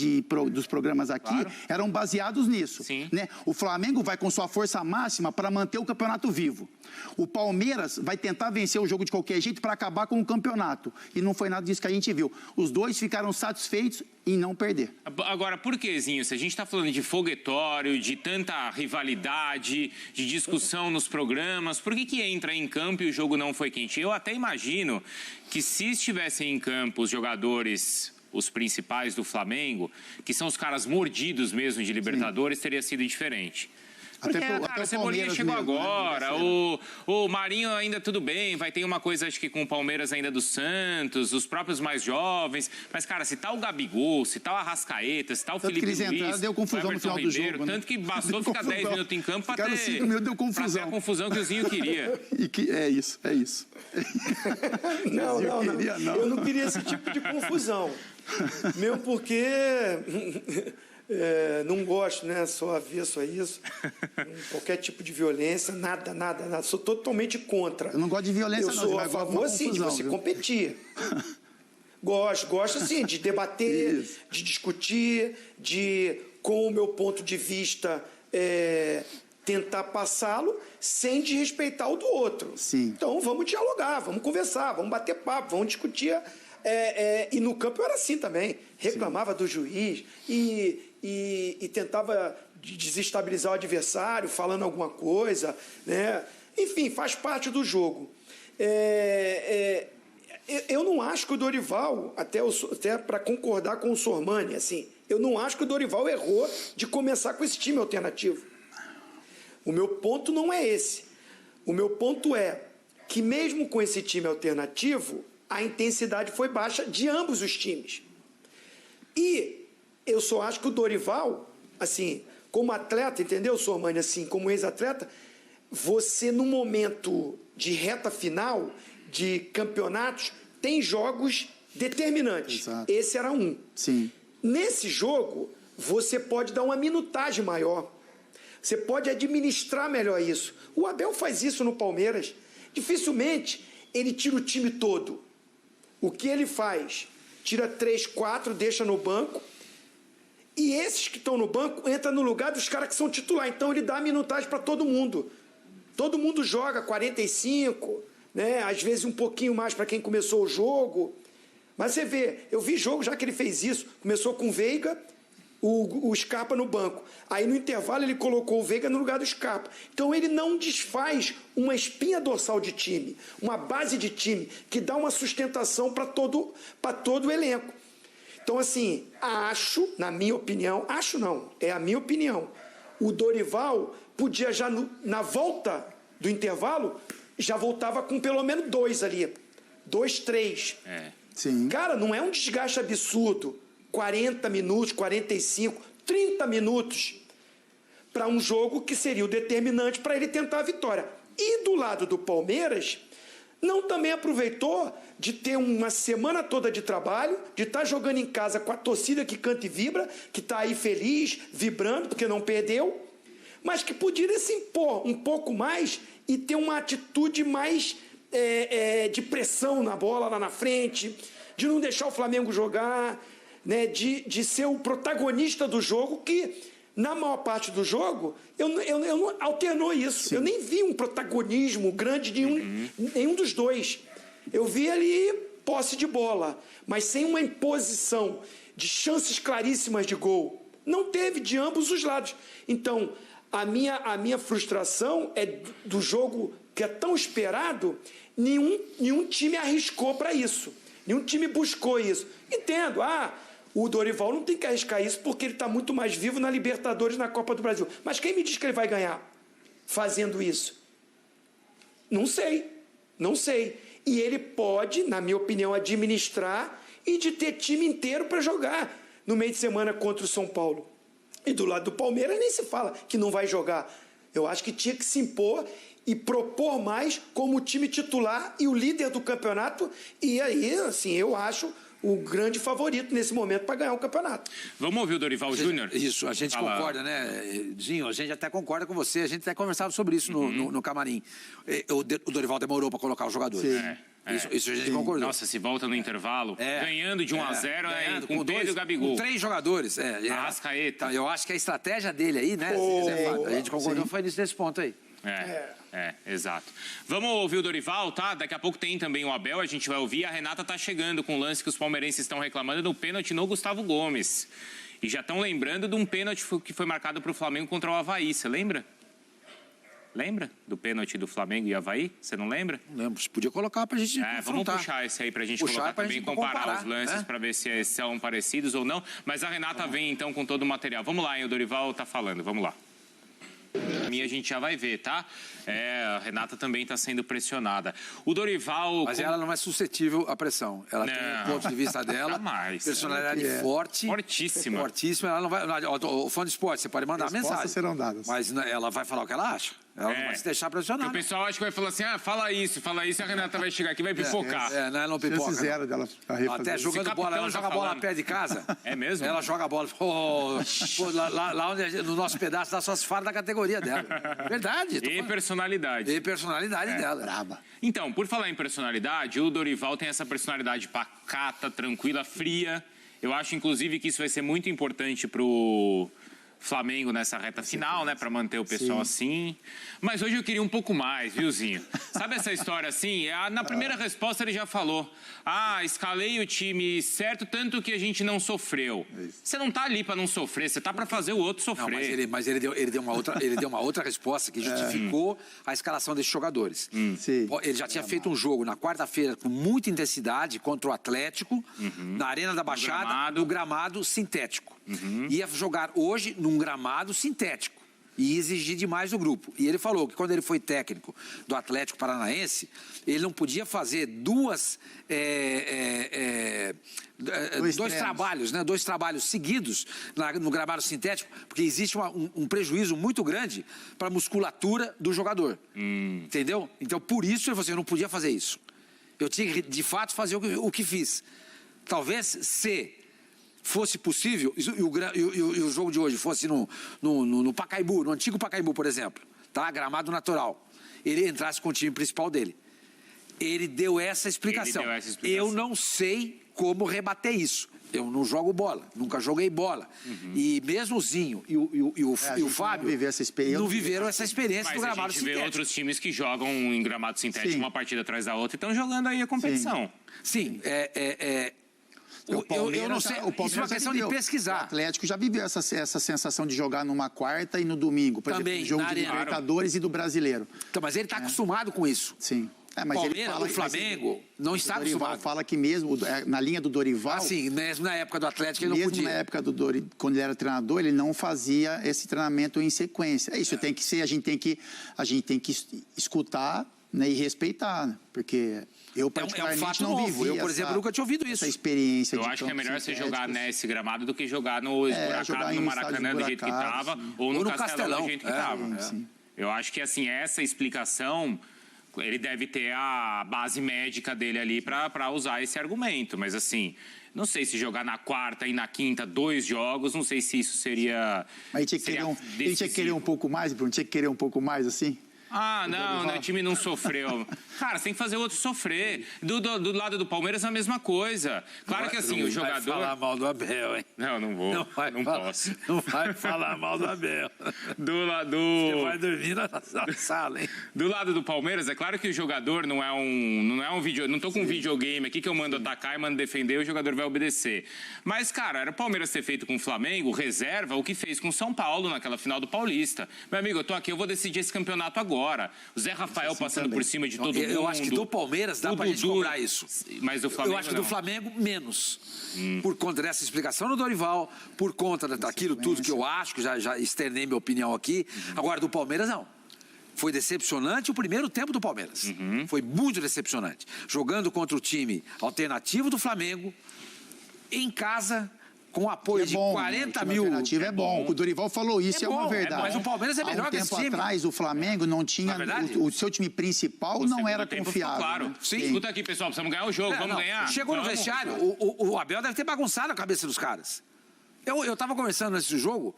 dos programas aqui eram baseados nisso. Né? O Flamengo vai com sua força máxima para manter o campeonato vivo. O Palmeiras vai tentar vencer o jogo de qualquer jeito para acabar com o campeonato. E não foi nada disso que a gente viu. Os dois ficaram satisfeitos em não perder. Agora, por que, Zinho? Se a gente está falando de foguetório, de tanta rivalidade, de discussão nos programas, por que entra em campo e o jogo não foi quente? Eu até imagino que se estivessem em campo os jogadores, os principais do Flamengo, que são os caras mordidos mesmo de Libertadores, teria sido diferente. Porque, cara, o Cebolinha chegou mesmo, agora, né? O Marinho ainda tudo bem, vai ter uma coisa, acho que com o Palmeiras ainda do Santos, os próprios mais jovens, mas, cara, se tá o Gabigol, se tá o Arrascaeta, se tá o Felipe Luiz, deu confusão no final do jogo, né? Tanto que bastou ficar 10 minutos em campo para ter 5 minutos, deu confusão. Pra ter a confusão que o Zinho queria. É isso. Não, eu não queria esse tipo de confusão, mesmo porque... não gosto, né? Sou avesso a isso. Qualquer tipo de violência, nada. Sou totalmente contra. Eu não gosto de violência, não. Eu sou a favor, sim, de você competir. Gosto, sim, de debater, de discutir, de, com o meu ponto de vista, tentar passá-lo sem desrespeitar o do outro. Sim. Então, vamos dialogar, vamos conversar, vamos bater papo, vamos discutir. E no campo eu era assim também. Reclamava do juiz e tentava desestabilizar o adversário, falando alguma coisa, né? Enfim, faz parte do jogo. Eu não acho que o Dorival, até para concordar com o Sormani, assim, eu não acho que o Dorival errou de começar com esse time alternativo. O meu ponto não é esse. O meu ponto é que mesmo com esse time alternativo, a intensidade foi baixa de ambos os times. E eu só acho que o Dorival, assim, como atleta, entendeu, Sormani, assim, como ex-atleta, você, no momento de reta final de campeonatos, tem jogos determinantes. Exato. Esse era um. Sim. Nesse jogo, você pode dar uma minutagem maior. Você pode administrar melhor isso. O Abel faz isso no Palmeiras. Dificilmente ele tira o time todo. O que ele faz? Tira 3, 4, deixa no banco. E esses que estão no banco entram no lugar dos caras que são titular. Então ele dá minutagem para todo mundo. Todo mundo joga 45, né? Às vezes um pouquinho mais para quem começou o jogo. Mas você vê, eu vi jogo já que ele fez isso. Começou com o Veiga, o Scarpa no banco. Aí no intervalo ele colocou o Veiga no lugar do Scarpa. Então ele não desfaz uma espinha dorsal de time, uma base de time que dá uma sustentação para todo o elenco. Então, assim, acho, na minha opinião, acho não, é a minha opinião, o Dorival podia já, na volta do intervalo, já voltava com pelo menos 2 ali. 2, 3. Sim. Cara, não é um desgaste absurdo. 40 minutos, 45, 30 minutos para um jogo que seria o determinante para ele tentar a vitória. E do lado do Palmeiras, não também aproveitou de ter uma semana toda de trabalho, de estar jogando em casa com a torcida que canta e vibra, que está aí feliz, vibrando, porque não perdeu, mas que poderia se impor um pouco mais e ter uma atitude mais de pressão na bola lá na frente, de não deixar o Flamengo jogar, né, de ser o protagonista do jogo, que na maior parte do jogo eu não alternou isso. Sim. Eu nem vi um protagonismo grande de nenhum dos dois. Eu vi ali posse de bola, mas sem uma imposição de chances claríssimas de gol. Não teve de ambos os lados. Então, a minha frustração é do jogo que é tão esperado, nenhum time arriscou para isso. Nenhum time buscou isso. Entendo, o Dorival não tem que arriscar isso porque ele está muito mais vivo na Libertadores, na Copa do Brasil. Mas quem me diz que ele vai ganhar fazendo isso? Não sei. E ele pode, na minha opinião, administrar e de ter time inteiro para jogar no meio de semana contra o São Paulo. E do lado do Palmeiras nem se fala que não vai jogar. Eu acho que tinha que se impor e propor mais como time titular e o líder do campeonato. E aí, assim, eu acho o grande favorito nesse momento para ganhar o campeonato. Vamos ouvir o Dorival Júnior? Isso, a gente concorda, né, Zinho? A gente até concorda com você, a gente até conversava sobre isso no camarim. O Dorival demorou para colocar os jogadores. Isso a gente concordou. Nossa, se volta no intervalo, ganhando de 1-0, com Pedro e Gabigol. Com 3 jogadores. Arrascaeta. Eu acho que a estratégia dele aí, né, a gente concordou, foi nesse ponto aí. Exato. Vamos ouvir o Dorival, tá? Daqui a pouco tem também o Abel, a gente vai ouvir. A Renata tá chegando com o lance que os palmeirenses estão reclamando do pênalti no Gustavo Gomes. E já estão lembrando de um pênalti que foi marcado para o Flamengo contra o Avaí, você lembra? Lembra do pênalti do Flamengo e Avaí? Você não lembra? Não lembro, podia colocar pra gente vamos puxar esse aí pra gente colocar também, comparar os lances pra ver se são parecidos ou não. Mas a Renata vem então com todo o material. Vamos lá, hein? O Dorival tá falando, vamos lá. A gente já vai ver, tá? A Renata também está sendo pressionada. O Dorival... Mas ela não é suscetível à pressão. Ela tem o ponto de vista dela. Personalidade forte. Fortíssima. Fortíssima. Ela não vai... O fã de esporte, você pode mandar mensagem. Serão dadas. Mas ela vai falar o que ela acha. Ela não vai se deixar pressionar. O pessoal acha que vai falar assim, fala isso, a Renata vai chegar aqui e vai pipocar. Ela não pipoca. Zero dela até jogando bola, ela joga bola perto de casa. É mesmo? Ela joga bola. Lá onde, no nosso pedaço, lá só se fala da categoria dela. Verdade. E personalidade. E personalidade dela. Braba. Então, por falar em personalidade, o Dorival tem essa personalidade pacata, tranquila, fria. Eu acho, inclusive, que isso vai ser muito importante pro Flamengo nessa reta final, né? Para manter o pessoal assim. Mas hoje eu queria um pouco mais, viu, Zinho? Sabe essa história assim? Na primeira resposta ele já falou. Escalei o time certo, tanto que a gente não sofreu. Você não tá ali para não sofrer, você tá para fazer o outro sofrer. Não, mas ele deu uma outra resposta que justificou a escalação desses jogadores. Ele já tinha feito um jogo na quarta-feira com muita intensidade contra o Atlético, na Arena da Baixada, no gramado sintético. Ia jogar hoje num gramado sintético e exigir demais do grupo. E ele falou que quando ele foi técnico do Atlético Paranaense, ele não podia fazer dois trabalhos, né? 2 trabalhos seguidos no gramado sintético, porque existe um prejuízo muito grande para a musculatura do jogador. Entendeu? Então, por isso, ele falou assim, eu não podia fazer isso. Eu tinha que, de fato, fazer o que fiz. Talvez, se fosse possível, e o jogo de hoje fosse no Pacaembu, no antigo Pacaembu, por exemplo, tá? Gramado natural, ele entrasse com o time principal dele. Ele deu essa explicação. Eu não sei como rebater isso. Eu não jogo bola, nunca joguei bola. E mesmo o Zinho e o Fábio não viveram essa experiência do gramado sintético. Mas a gente vê outros times que jogam em gramado sintético uma partida atrás da outra e estão jogando aí a competição. Sim, eu não sei, isso é uma questão de pesquisar. O Atlético já viveu essa sensação de jogar numa quarta e no domingo. Por exemplo, no jogo de Libertadores e do Brasileiro. Então, mas ele está acostumado com isso. Sim. Mas Palmeiras, o Flamengo não está acostumado. Dorival fala que mesmo na linha do Dorival... Sim, mesmo na época do Atlético ele não podia. Mesmo na época do Dorival, quando ele era treinador, ele não fazia esse treinamento em sequência. Isso tem que ser, a gente tem que escutar, né, e respeitar, né? Porque eu particularmente não vivi. Eu, por exemplo, nunca tinha ouvido isso. Essa experiência. Eu acho que é melhor você jogar nesse gramado do que jogar no esburacado, no Maracanã do jeito que estava, ou no Castelão do jeito que estava. Eu acho que, assim, essa explicação... Ele deve ter a base médica dele ali para usar esse argumento. Mas, assim, não sei se jogar na quarta e na quinta 2 jogos, não sei se isso seria... Mas ele tinha que querer um pouco mais, Bruno? Tinha que querer um pouco mais, assim? Não, o time não sofreu. Cara, você tem que fazer o outro sofrer. Do lado do Palmeiras, a mesma coisa. Claro que assim, o jogador... Não vai falar mal do Abel, hein? Não vou. Não posso. Não vai falar mal do Abel. Você vai dormir na sala, hein? Do lado do Palmeiras, é claro que o jogador não é um vídeo... Não tô com um videogame aqui que eu mando atacar e mando defender, o jogador vai obedecer. Mas, cara, era o Palmeiras ter feito com o Flamengo, reserva, o que fez com o São Paulo naquela final do Paulista. Meu amigo, eu tô aqui, eu vou decidir esse campeonato agora. O Zé Rafael passando por cima de todo mundo. Eu acho que do Palmeiras dá pra gente cobrar isso. Mas do Flamengo eu acho que do Flamengo, menos. Por conta dessa explicação do Dorival, por conta daquilo tudo que eu acho, que já externei minha opinião aqui. Agora, do Palmeiras, não. Foi decepcionante o primeiro tempo do Palmeiras. Foi muito decepcionante. Jogando contra o time alternativo do Flamengo, em casa, com apoio de 40 mil... alternativo é bom. O Dorival falou isso, é uma verdade. Mas o Palmeiras é melhor que esse time. Há um tempo atrás, o Flamengo não tinha... O seu time principal não era confiável. Claro. Né? Sim. Escuta aqui, pessoal, precisamos ganhar o jogo, vamos ganhar. Chegou no vestiário, o Abel deve ter bagunçado a cabeça dos caras. Eu tava conversando nesse jogo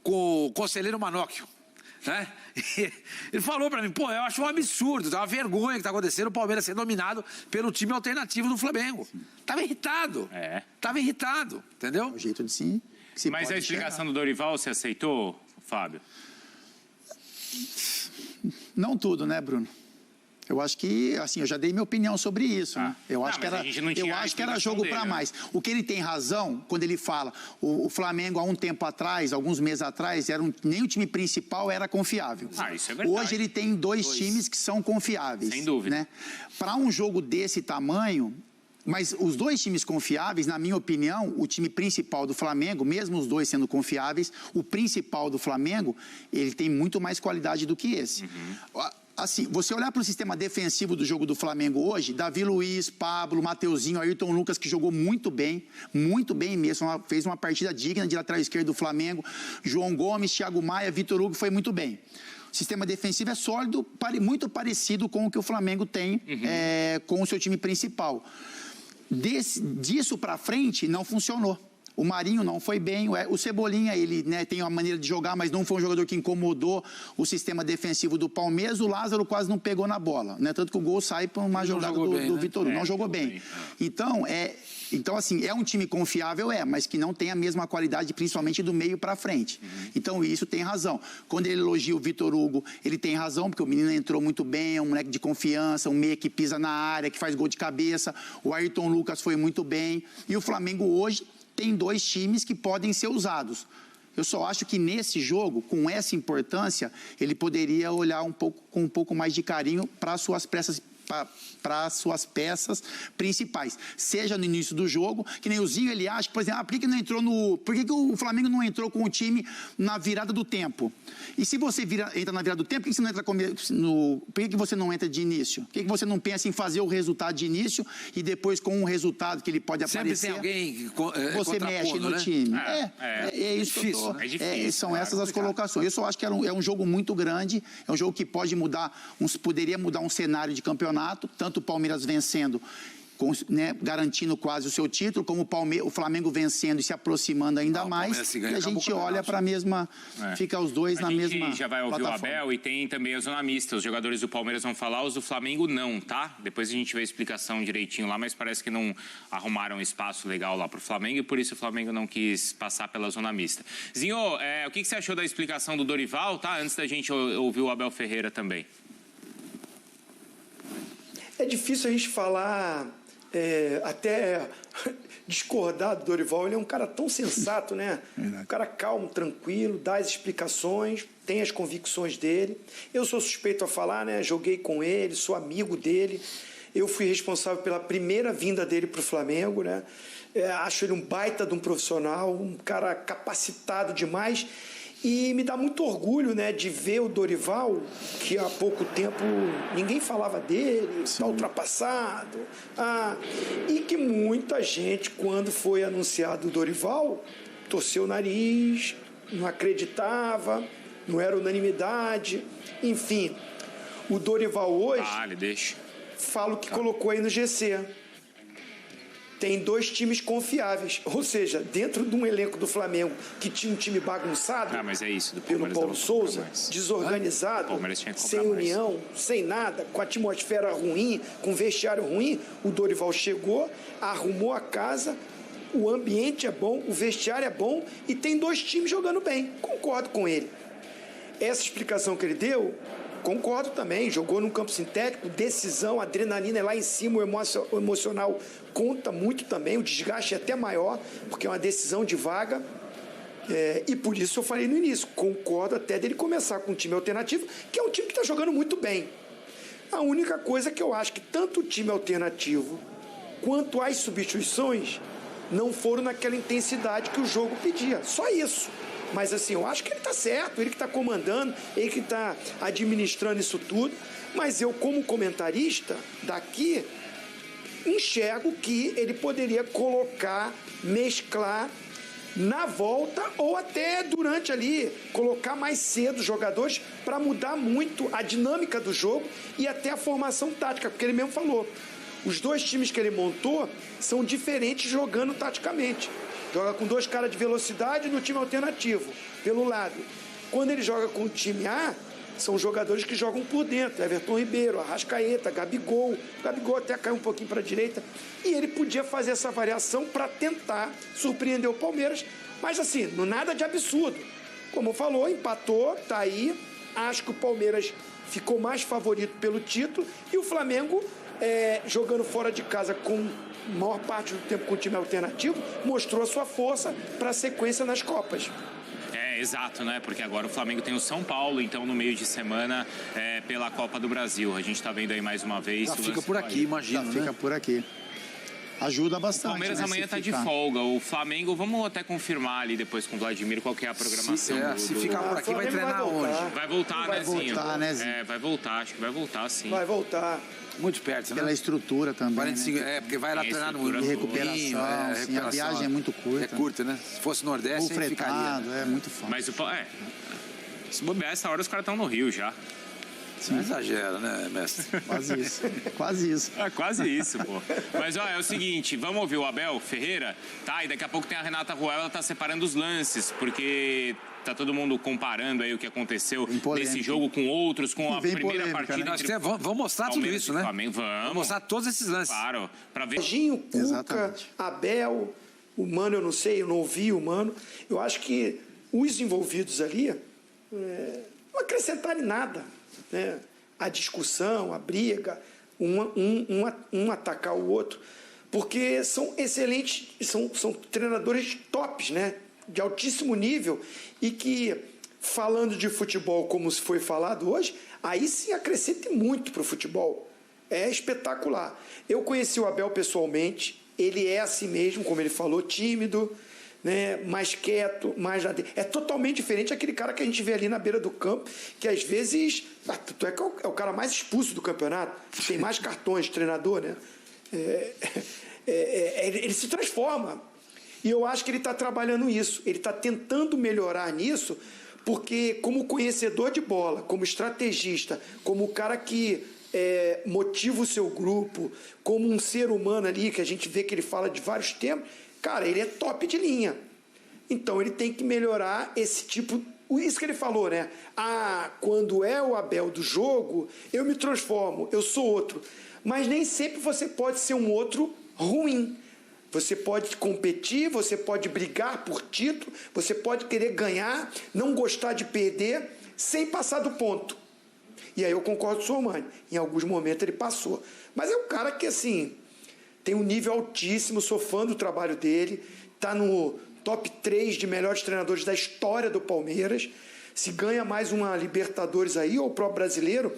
com o conselheiro Manóquio, né? E ele falou pra mim, pô, eu acho um absurdo, tá uma vergonha que tá acontecendo o Palmeiras ser dominado pelo time alternativo do Flamengo. Tava irritado. Tava irritado, entendeu? É o jeito de sim. Mas a explicação do Dorival, você aceitou, Fábio? Não tudo, né, Bruno? Eu acho que, assim, eu já dei minha opinião sobre isso. Né? Eu acho que era jogo para mais. O que ele tem razão, quando ele fala, o Flamengo, há um tempo atrás, alguns meses atrás, nem o time principal era confiável. Isso é verdade. Hoje ele tem dois times que são confiáveis. Sem dúvida. Né? Para um jogo desse tamanho... Mas os dois times confiáveis, na minha opinião, o time principal do Flamengo, mesmo os dois sendo confiáveis, o principal do Flamengo, ele tem muito mais qualidade do que esse. Assim, você olhar para o sistema defensivo do jogo do Flamengo hoje, Davi Luiz, Pablo, Mateuzinho, Ayrton Lucas, que jogou muito bem mesmo, fez uma partida digna de lateral esquerdo do Flamengo, João Gomes, Thiago Maia, Vitor Hugo, foi muito bem. O sistema defensivo é sólido, muito parecido com o que o Flamengo tem com o seu time principal. Disso para frente, não funcionou. O Marinho não foi bem, o Cebolinha, ele tem uma maneira de jogar, mas não foi um jogador que incomodou o sistema defensivo do Palmeiras. O Lázaro quase não pegou na bola, né? Tanto que o gol sai por uma jogada do Vitor Hugo, não jogou bem. Então, assim, é um time confiável, mas que não tem a mesma qualidade, principalmente do meio para frente. Então, isso tem razão. Quando ele elogia o Vitor Hugo, ele tem razão, porque o menino entrou muito bem, é um moleque de confiança, um meia que pisa na área, que faz gol de cabeça. O Ayrton Lucas foi muito bem. E o Flamengo hoje tem dois times que podem ser usados. Eu só acho que nesse jogo, com essa importância, ele poderia olhar com um pouco mais de carinho para suas peças principais. Seja no início do jogo, que nem o Zinho, ele acha que, por exemplo, por que o Flamengo não entrou com o time na virada do tempo? E se você entra na virada do tempo, por que você não entra por que você não entra de início? Por que você não pensa em fazer o resultado de início e depois com um resultado que ele pode aparecer? Sempre tem alguém você mexe no time. É isso que eu tô... São essas as colocações. Eu só acho que é um jogo muito grande, é um jogo que poderia mudar um cenário de campeonato, tanto o Palmeiras vencendo, garantindo quase o seu título, como o Flamengo vencendo e se aproximando ainda mais, e a gente olha para a mesma... Fica os dois na mesma... A gente já vai ouvir o Abel e tem também a zona mista. Os jogadores do Palmeiras vão falar, os do Flamengo não, tá? Depois a gente vê a explicação direitinho lá, mas parece que não arrumaram espaço legal lá para o Flamengo e por isso o Flamengo não quis passar pela zona mista. Zinho, o que você achou da explicação do Dorival, tá? Antes da gente ouvir o Abel Ferreira também. É difícil a gente falar, até discordar do Dorival. Ele é um cara tão sensato, né? Um cara calmo, tranquilo, dá as explicações, tem as convicções dele. Eu sou suspeito a falar, né? Joguei com ele, sou amigo dele. Eu fui responsável pela primeira vinda dele para o Flamengo, né? Acho ele um baita de um profissional, um cara capacitado demais. E me dá muito orgulho, né, de ver o Dorival, que há pouco tempo ninguém falava dele, está ultrapassado. E que muita gente, quando foi anunciado o Dorival, torceu o nariz, não acreditava, não era unanimidade. Enfim, o Dorival hoje, falo que colocou aí no GC. Tem dois times confiáveis, ou seja, dentro de um elenco do Flamengo que tinha um time bagunçado mas é isso, pelo Paulo Souza, desorganizado, sem união, sem nada, com a atmosfera ruim, com vestiário ruim, o Dorival chegou, arrumou a casa, o ambiente é bom, o vestiário é bom e tem dois times jogando bem. Concordo com ele. Essa explicação que ele deu, concordo também, jogou num campo sintético, decisão, adrenalina é lá em cima, o emocional conta muito também, o desgaste é até maior, porque é uma decisão de vaga, e por isso eu falei no início, concordo até dele começar com um time alternativo, que é um time que está jogando muito bem. A única coisa que eu acho que tanto o time alternativo quanto as substituições não foram naquela intensidade que o jogo pedia, só isso. Mas assim, eu acho que ele está certo, ele que está comandando, ele que está administrando isso tudo. Mas eu, como comentarista daqui, enxergo que ele poderia colocar, mesclar na volta ou até durante ali, colocar mais cedo os jogadores para mudar muito a dinâmica do jogo e até a formação tática, porque ele mesmo falou, os dois times que ele montou são diferentes jogando taticamente. Joga com 2 caras de velocidade no time alternativo, pelo lado. Quando ele joga com o time A, são jogadores que jogam por dentro. Everton Ribeiro, Arrascaeta, Gabigol. O Gabigol até caiu um pouquinho para a direita. E ele podia fazer essa variação para tentar surpreender o Palmeiras. Mas assim, nada de absurdo. Como falou, empatou, tá aí. Acho que o Palmeiras ficou mais favorito pelo título. E o Flamengo, jogando fora de casa com maior parte do tempo com o time alternativo, mostrou a sua força para a sequência nas Copas. Exato, né? Porque agora o Flamengo tem o São Paulo, então no meio de semana pela Copa do Brasil. A gente tá vendo aí mais uma vez. Já fica por aqui, imagina. Já fica por aqui. Ajuda bastante. O Palmeiras amanhã tá de folga. O Flamengo, vamos até confirmar ali depois com o Vladimir qual que é a programação. Se ficar por aqui, vai treinar onde? Vai voltar, né, Zinho? Vai voltar, né, Zinho? Vai voltar, acho que vai voltar, sim. Vai voltar. Muito perto, né? Pela estrutura também. 45, porque vai lá treinar no recuperação. A viagem é muito curta. É curta, né? Se fosse Nordeste, aí ficaria. É muito fácil. Mas se bobear, essa hora os caras estão no Rio já. Não exagera, né, mestre? Quase isso. Quase isso. Quase isso, pô. Mas, ó, é o seguinte, vamos ouvir o Abel Ferreira, tá? E daqui a pouco tem a Renata Ruel, ela tá separando os lances, porque tá todo mundo comparando aí o que aconteceu nesse jogo com outros, com a primeira partida. Né? Vamos mostrar tudo isso, né? Vamos mostrar todos esses lances. Claro, pra ver. Serginho, Cuca, Abel, o Mano, eu não sei, eu não ouvi o Mano. Eu acho que os envolvidos ali não acrescentaram em nada. Né? A discussão, a briga, um atacar o outro, porque são excelentes, são treinadores tops, né? De altíssimo nível e que, falando de futebol como se foi falado hoje, aí sim acrescenta muito para o futebol. É espetacular. Eu conheci o Abel pessoalmente, ele é assim mesmo, como ele falou, tímido, né, mais quieto, mais na dele. É totalmente diferente daquele cara que a gente vê ali na beira do campo, que às vezes é o cara mais expulso do campeonato, tem mais cartões de treinador, né? Ele se transforma. E eu acho que ele está trabalhando isso, ele está tentando melhorar nisso, porque como conhecedor de bola, como estrategista, como o cara que motiva o seu grupo, como um ser humano ali, que a gente vê que ele fala de vários temas, cara, ele é top de linha. Então, ele tem que melhorar esse tipo... Isso que ele falou, né? Quando é o Abel do jogo, eu me transformo, eu sou outro. Mas nem sempre você pode ser um outro ruim. Você pode competir, você pode brigar por título, você pode querer ganhar, não gostar de perder, sem passar do ponto. E aí eu concordo com o Sormani. Em alguns momentos ele passou. Mas é um cara que, assim... tem um nível altíssimo, sou fã do trabalho dele, está no top 3 de melhores treinadores da história do Palmeiras. Se ganha mais uma Libertadores aí, ou o próprio brasileiro,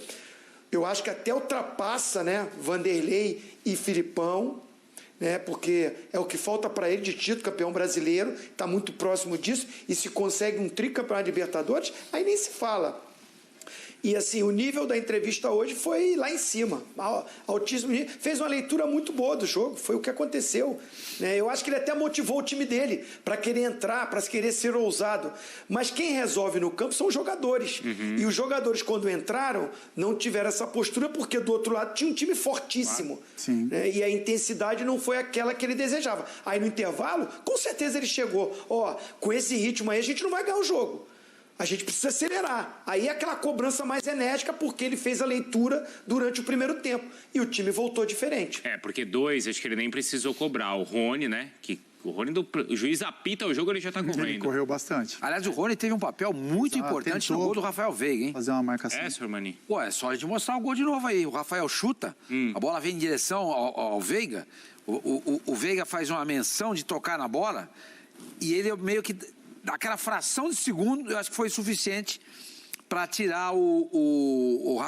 eu acho que até ultrapassa, né, Vanderlei e Filipão, né, porque é o que falta para ele de título, campeão brasileiro, está muito próximo disso, e se consegue um tricampeonato Libertadores, aí nem se fala. E assim, o nível da entrevista hoje foi lá em cima, altíssimo nível. Fez uma leitura muito boa do jogo, foi o que aconteceu. Né? Eu acho que ele até motivou o time dele para querer entrar, para querer ser ousado. Mas quem resolve no campo são os jogadores. E os jogadores, quando entraram, não tiveram essa postura, porque do outro lado tinha um time fortíssimo. Né? E a intensidade não foi aquela que ele desejava. Aí no intervalo, com certeza ele chegou. Com esse ritmo aí a gente não vai ganhar o jogo. A gente precisa acelerar. Aí é aquela cobrança mais enérgica, porque ele fez a leitura durante o primeiro tempo. E o time voltou diferente. Porque acho que ele nem precisou cobrar. O Rony, né? O juiz apita o jogo, ele já tá correndo. Ele correu bastante. Aliás, o Rony teve um papel muito importante no gol do Rafael Veiga, hein? Fazer uma marcação. Sormani? Pô, é só de mostrar o gol de novo aí. O Rafael chuta, a bola vem em direção ao Veiga. O Veiga faz uma menção de tocar na bola e ele meio que... Aquela fração de segundo, eu acho que foi suficiente para tirar o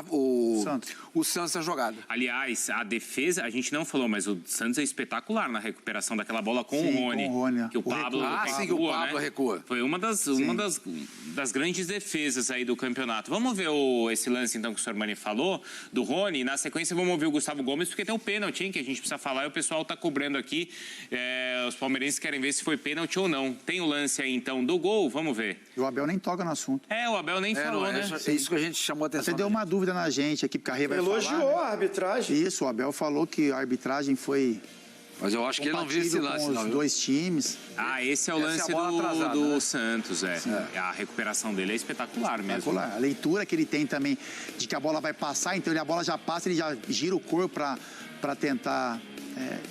Santos da jogada. Aliás, a defesa, a gente não falou, mas o Santos é espetacular na recuperação daquela bola com o Rony. Com o Rony. Que o Pablo recua. Foi uma das grandes defesas aí do campeonato. Vamos ver esse lance, então, que o Sormani falou, do Rony. Na sequência, vamos ouvir o Gustavo Gomes, porque tem um pênalti, hein, que a gente precisa falar, e o pessoal tá cobrando aqui. Os palmeirenses querem ver se foi pênalti ou não. Tem o lance aí, então, do gol, vamos ver. E o Abel nem toca no assunto. O Abel nem falou, né? É isso que a gente chamou a atenção. Você deu uma dúvida na gente aqui, porque a Rê vai falar. Elogiou a arbitragem. Isso, o Abel falou que a arbitragem foi... Mas eu acho que ele não viu esse lance, com os dois times. Esse é o lance do Santos, A recuperação dele é espetacular mesmo. A leitura que ele tem também de que a bola vai passar, então a bola já passa, ele já gira o corpo para tentar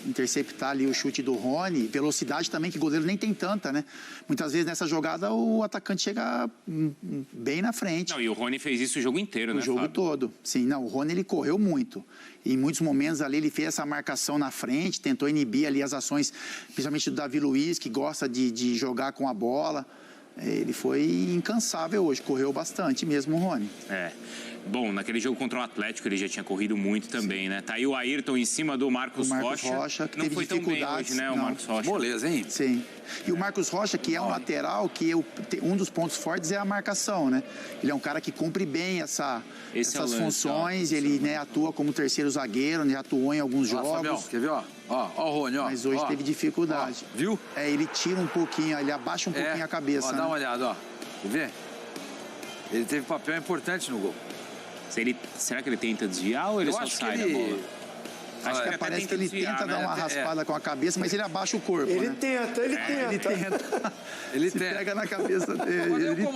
interceptar ali o chute do Rony. Velocidade também, que o goleiro nem tem tanta, né? Muitas vezes nessa jogada o atacante chega bem na frente. E o Rony fez isso o jogo inteiro, né, o jogo Fábio? todo. Sim, o Rony ele correu muito. Em muitos momentos ali ele fez essa marcação na frente, tentou inibir ali as ações, principalmente do Davi Luiz, que gosta de jogar com a bola. Ele foi incansável hoje, correu bastante mesmo o Rony. Bom, naquele jogo contra o Atlético ele já tinha corrido muito também, né? Tá aí o Ayrton em cima do Marcos Rocha. Que não teve foi tão bem hoje, né, o Marcos Rocha? Moleza, hein? Sim. E o Marcos Rocha, que é um lateral, que um dos pontos fortes é a marcação, né? Ele é um cara que cumpre bem essas funções, ele atua como terceiro zagueiro, já atuou em alguns jogos. Fabião, quer ver, ó o Rony, ó. Mas hoje teve dificuldade. Viu? Ele tira um pouquinho, ele abaixa um pouquinho a cabeça. Dá uma olhada, ó. Quer ver? Ele teve papel importante no gol. Será que ele tenta desviar ou ele só sai da bola? Acho que parece que ele tenta dar uma raspada com a cabeça, mas ele abaixa o corpo. Ele tenta. Ele pega na cabeça dele.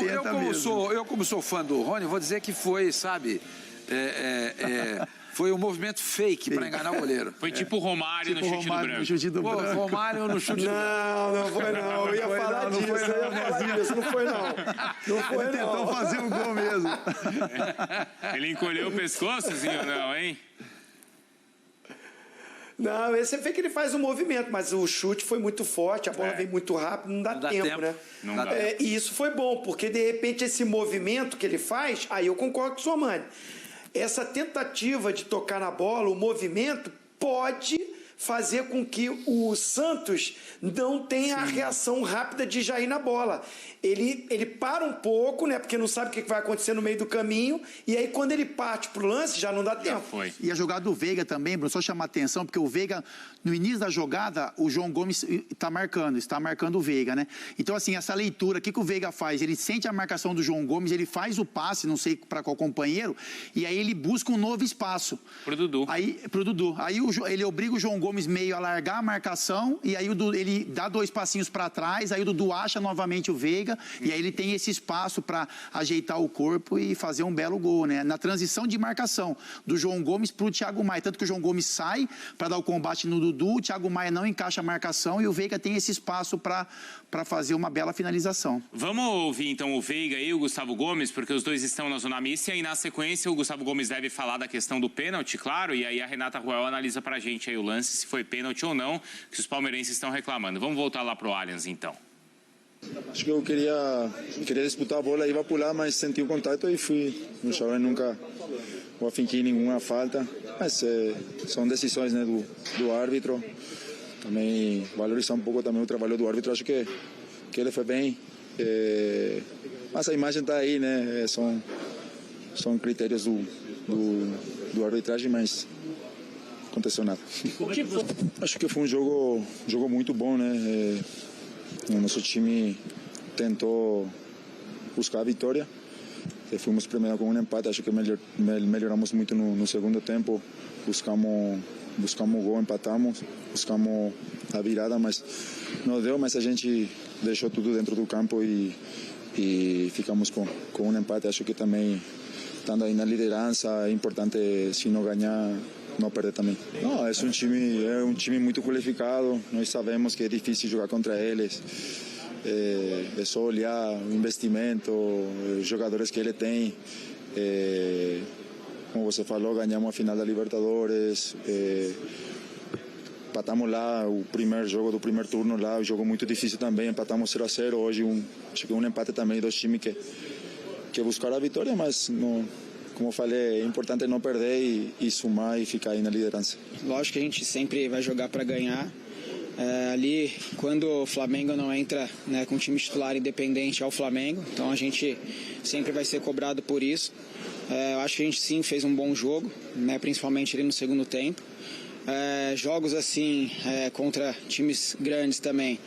Eu, como sou fã do Rony, vou dizer que foi, sabe, foi um movimento fake para enganar o goleiro. Foi tipo o Romário no chute do branco. Romário no chute do branco. Não foi não. Eu ia falar disso. Não foi não. Ele tentou fazer o gol mesmo. Ele encolheu o pescoçozinho ou não, hein? Não, você vê que ele faz um movimento, mas o chute foi muito forte, a bola vem muito rápido, não dá tempo, né? Não dá. E isso foi bom, porque de repente esse movimento que ele faz, aí eu concordo com o Sormani. Essa tentativa de tocar na bola, o movimento, pode fazer com que o Santos não tenha a reação rápida de já ir na bola. Ele para um pouco, né? Porque não sabe o que vai acontecer no meio do caminho. E aí, quando ele parte pro lance, já não dá tempo. Foi. E a jogada do Veiga também, Bruno, só chamar atenção, porque o Veiga, no início da jogada, o João Gomes está marcando o Veiga, né? Então, assim, essa leitura, o que o Veiga faz? Ele sente a marcação do João Gomes, ele faz o passe, não sei para qual companheiro, e aí ele busca um novo espaço. Pro Dudu. Aí ele obriga o João Gomes meio a largar a marcação, e aí ele dá 2 passinhos para trás, aí o Dudu acha novamente o Veiga, e aí ele tem esse espaço para ajeitar o corpo e fazer um belo gol, né? Na transição de marcação do João Gomes para o Thiago Maia, tanto que o João Gomes sai para dar o combate no Dudu, o Thiago Maia não encaixa a marcação e o Veiga tem esse espaço para fazer uma bela finalização. Vamos ouvir então o Veiga e o Gustavo Gomes, porque os dois estão na zona mista, e aí na sequência o Gustavo Gomes deve falar da questão do pênalti, claro, e aí a Renata Ruel analisa pra gente aí o lance, se foi pênalti ou não, que os palmeirenses estão reclamando. Vamos voltar lá pro Allianz então. Acho que eu queria disputar a bola, ia pular, mas senti o contato e fui. No chão nunca afinquei nenhuma falta, mas são decisões, né, do árbitro. Também valorizar um pouco também o trabalho do árbitro, acho que ele foi bem. Mas a imagem está aí, né? São critérios do arbitragem, mas aconteceu nada. Acho que foi um jogo muito bom, né? O nosso time tentou buscar a vitória. Fomos primeiro com um empate, acho que melhoramos muito no segundo tempo. Buscamos o gol, empatamos, buscamos a virada, mas não deu, mas a gente deixou tudo dentro do campo e ficamos com um empate. Acho que também, estando aí na liderança, é importante, se não ganhar, não perder também. Não, é um time muito qualificado, nós sabemos que é difícil jogar contra eles. É só olhar o investimento, os jogadores que ele tem. Como você falou, ganhamos a final da Libertadores, empatamos lá o primeiro jogo do primeiro turno, lá, um jogo muito difícil também, empatamos 0-0, hoje acho que um empate também dos times buscar a vitória, mas não, como eu falei, é importante não perder e somar e ficar aí na liderança. Lógico que a gente sempre vai jogar para ganhar. Ali, quando o Flamengo não entra, né, com um time titular independente ao Flamengo, então a gente sempre vai ser cobrado por isso. Eu acho que a gente sim fez um bom jogo, né, principalmente ali no segundo tempo. Jogos assim, contra times grandes também,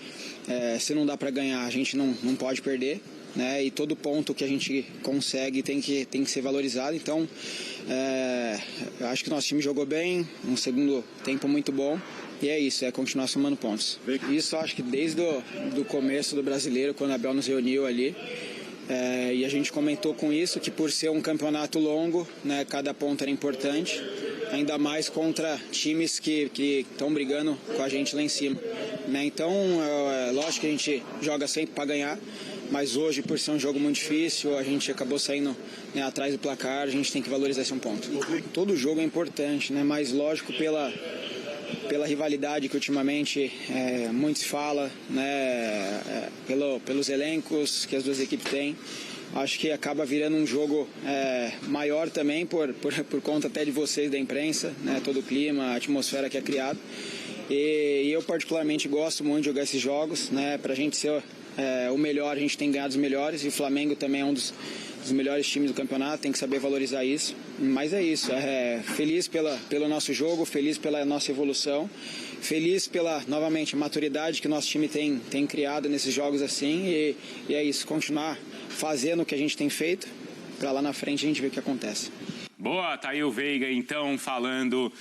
se não dá para ganhar, a gente não pode perder, né, e todo ponto que a gente consegue tem que ser valorizado. Então, acho que o nosso time jogou bem, um segundo tempo muito bom. E é isso, é continuar somando pontos. Isso acho que desde o começo do Brasileiro, quando a Abel nos reuniu ali, e a gente comentou com isso, que por ser um campeonato longo, né, cada ponto era importante, ainda mais contra times que estão brigando com a gente lá em cima. Né? Então, lógico que a gente joga sempre para ganhar, mas hoje, por ser um jogo muito difícil, a gente acabou saindo, né, atrás do placar, a gente tem que valorizar esse ponto. Todo jogo é importante, né, mas lógico pela rivalidade que ultimamente muito se fala, né, pelos elencos que as duas equipes têm. Acho que acaba virando um jogo maior também por conta até de vocês da imprensa, né, todo o clima, a atmosfera que é criado. E eu particularmente gosto muito de jogar esses jogos, né, pra gente ser o melhor, a gente tem ganhado os melhores, e o Flamengo também é um dos melhores times do campeonato, tem que saber valorizar isso. Mas é isso, feliz pelo nosso jogo, feliz pela nossa evolução, feliz pela, novamente, a maturidade que o nosso time tem criado nesses jogos assim, e é isso, continuar fazendo o que a gente tem feito, para lá na frente a gente ver o que acontece. Boa, tá aí o Veiga então falando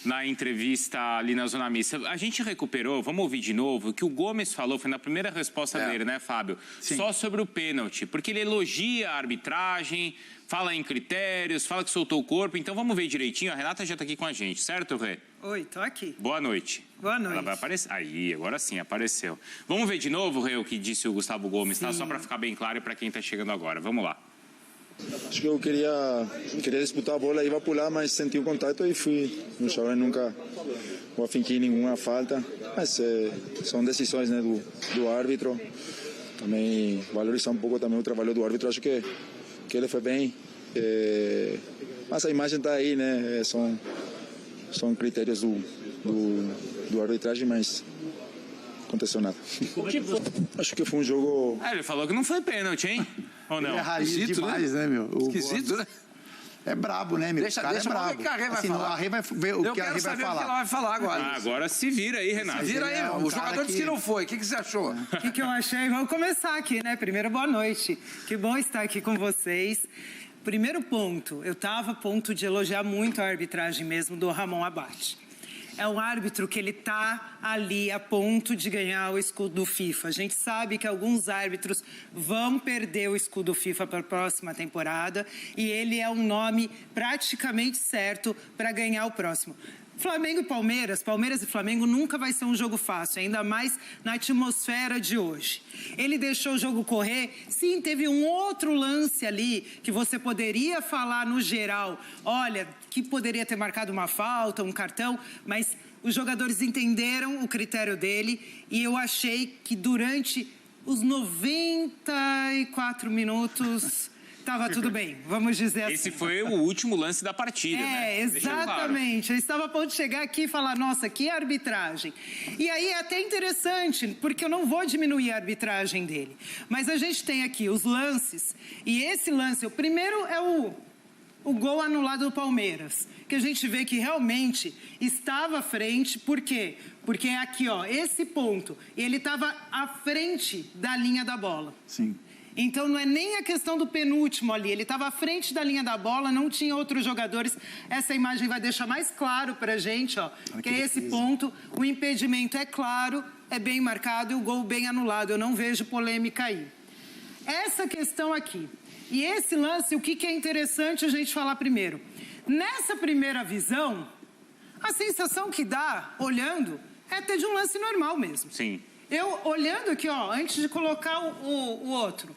na entrevista ali na Zona Mista. A gente recuperou, vamos ouvir de novo, o que o Gomes falou, foi na primeira resposta dele, né, Fábio? Sim. Só sobre o pênalti, porque ele elogia a arbitragem, fala em critérios, fala que soltou o corpo, então vamos ver direitinho. A Renata já está aqui com a gente, certo, Rê? Oi, tô aqui. Boa noite. Boa noite. Ela vai aparecer. Aí, agora sim, apareceu. Vamos ver de novo, Rê, o que disse o Gustavo Gomes, tá? Só para ficar bem claro e para quem está chegando agora. Vamos lá. Acho que eu queria disputar a bola, ia pular, mas senti o contato e fui. No chão nunca afinquei nenhuma falta, mas são decisões, né, do árbitro. Também valorizar um pouco também o trabalho do árbitro, acho que ele foi bem. Mas a imagem está aí, né? São critérios do arbitragem, mas aconteceu nada. Acho que foi um jogo... Ele falou que não foi pênalti, hein? Ou não? Ele é raiz demais, né, meu? Esquisito, né? É brabo, né, meu? Deixa é brabo. Que a Rê vai assim, falar. A Rê vai ver o que a Rê vai falar. Eu quero saber o que ela vai falar agora. Agora se vira aí, Renato. Se vira aí, o jogador disse que não foi. O que você achou? O que eu achei? Vamos começar aqui, né? Primeiro, boa noite. Que bom estar aqui com vocês. Primeiro ponto, eu estava a ponto de elogiar muito a arbitragem mesmo do Ramon Abate. É um árbitro que ele está ali a ponto de ganhar o escudo FIFA. A gente sabe que alguns árbitros vão perder o escudo FIFA para a próxima temporada e ele é um nome praticamente certo para ganhar o próximo. Flamengo e Palmeiras e Flamengo nunca vai ser um jogo fácil, ainda mais na atmosfera de hoje. Ele deixou o jogo correr, sim, teve um outro lance ali que você poderia falar no geral, olha, que poderia ter marcado uma falta, um cartão, mas os jogadores entenderam o critério dele e eu achei que durante os 94 minutos... Estava tudo bem, vamos dizer assim. Esse foi o último lance da partida, né? Exatamente. Claro. Eu estava a ponto de chegar aqui e falar, nossa, que arbitragem. E aí é até interessante, porque eu não vou diminuir a arbitragem dele. Mas a gente tem aqui os lances, e esse lance, o primeiro é o gol anulado do Palmeiras, que a gente vê que realmente estava à frente, por quê? Porque é aqui, ó, esse ponto, ele estava à frente da linha da bola. Sim. Então, não é nem a questão do penúltimo ali. Ele estava à frente da linha da bola, não tinha outros jogadores. Essa imagem vai deixar mais claro para a gente, ó, que é esse ponto. O impedimento é claro, é bem marcado e o gol bem anulado. Eu não vejo polêmica aí. Essa questão aqui. E esse lance, o que é interessante a gente falar primeiro? Nessa primeira visão, a sensação que dá, olhando, é até de um lance normal mesmo. Sim. Eu, olhando aqui, ó, antes de colocar o outro...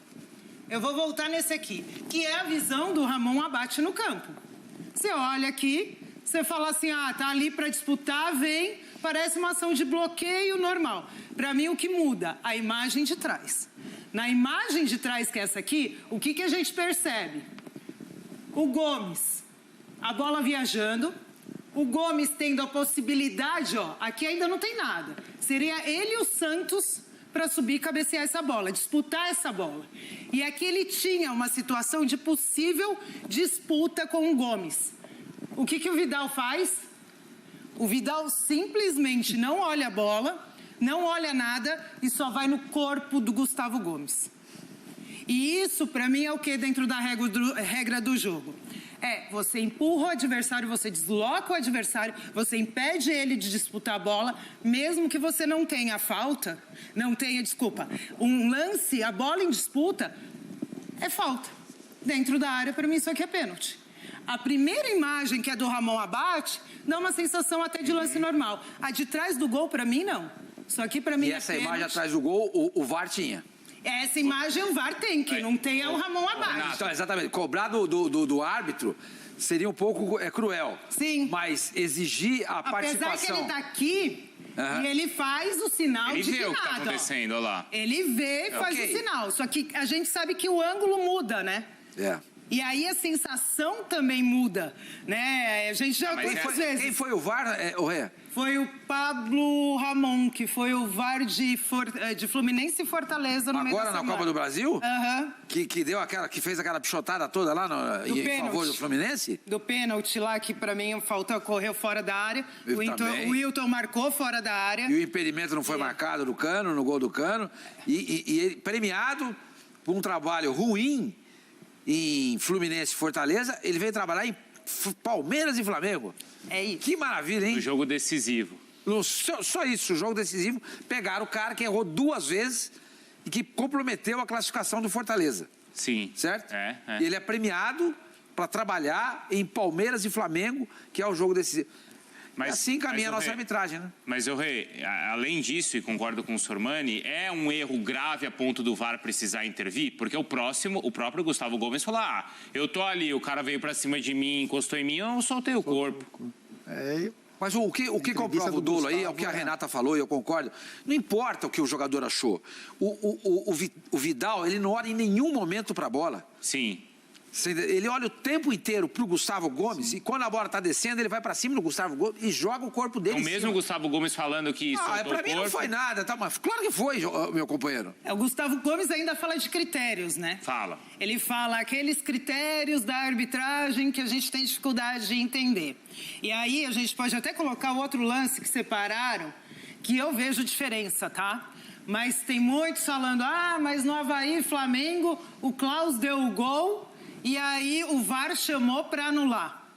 Eu vou voltar nesse aqui, que é a visão do Ramon Abate no campo. Você olha aqui, você fala assim, tá ali para disputar, vem, parece uma ação de bloqueio normal. Para mim, o que muda? A imagem de trás. Na imagem de trás, que é essa aqui, o que a gente percebe? O Gomes, a bola viajando, o Gomes tendo a possibilidade, ó, aqui ainda não tem nada. Seria ele e o Santos para subir e cabecear essa bola, disputar essa bola. E aqui ele tinha uma situação de possível disputa com o Gomes. O que o Vidal faz? O Vidal simplesmente não olha a bola, não olha nada e só vai no corpo do Gustavo Gomes. E isso, para mim, é o que dentro da regra do jogo? Você empurra o adversário, você desloca o adversário, você impede ele de disputar a bola, mesmo que você não tenha falta, um lance, a bola em disputa, é falta. Dentro da área, para mim, isso aqui é pênalti. A primeira imagem, que é do Ramon Abate, dá uma sensação até de lance normal. A de trás do gol, para mim, não. Isso aqui, para mim, e essa imagem atrás do gol, o VAR tinha. Essa imagem o VAR tem, que não tem é o Ramon Abate. Então, exatamente. Cobrar do árbitro seria um pouco cruel. Sim. Mas exigir a participação... Apesar que ele tá aqui e ele faz o sinal de que nada. Ele vê o que tá acontecendo, olha lá. Ele vê e faz o sinal. Só que a gente sabe que o ângulo muda, né? E aí a sensação também muda, né? A gente já vezes. Quem foi o VAR, Rê? Foi o Pablo Ramon, que foi o VAR de Fluminense e Fortaleza no meio da semana. Agora na Copa do Brasil? Aham. Que fez aquela pichotada toda lá em favor do Fluminense? Do pênalti lá, que pra mim correu fora da área. O Wilton marcou fora da área. E o impedimento não foi marcado no Cano, no gol do Cano. E ele, premiado por um trabalho ruim em Fluminense e Fortaleza, ele veio trabalhar em Palmeiras e Flamengo. É isso. Que maravilha, hein? O jogo decisivo. Só isso, o jogo decisivo. Pegaram o cara que errou 2 vezes e que comprometeu a classificação do Fortaleza. Sim. Certo? E ele é premiado para trabalhar em Palmeiras e Flamengo, que é o jogo decisivo. Mas, assim caminha a nossa arbitragem, né? Mas, além disso, e concordo com o Sormani, é um erro grave a ponto do VAR precisar intervir? Porque o próprio Gustavo Gomes falou, eu tô ali, o cara veio pra cima de mim, encostou em mim, eu soltei o corpo. Mas o que comprova o dolo aí é o que a Renata falou, e eu concordo. Não importa o que o jogador achou. O Vidal, ele não olha em nenhum momento pra bola. Sim. Ele olha o tempo inteiro pro Gustavo Gomes e quando a bola tá descendo, ele vai pra cima do Gustavo Gomes e joga o corpo dele. O mesmo Gustavo Gomes falando que pra mim não foi nada, tá? Mas claro que foi, meu companheiro. O Gustavo Gomes ainda fala de critérios, né? Fala. Ele fala aqueles critérios da arbitragem que a gente tem dificuldade de entender. E aí a gente pode até colocar o outro lance que separaram, que eu vejo diferença, tá? Mas tem muitos falando, mas no Avaí, Flamengo, o Klaus deu o gol. E aí o VAR chamou para anular.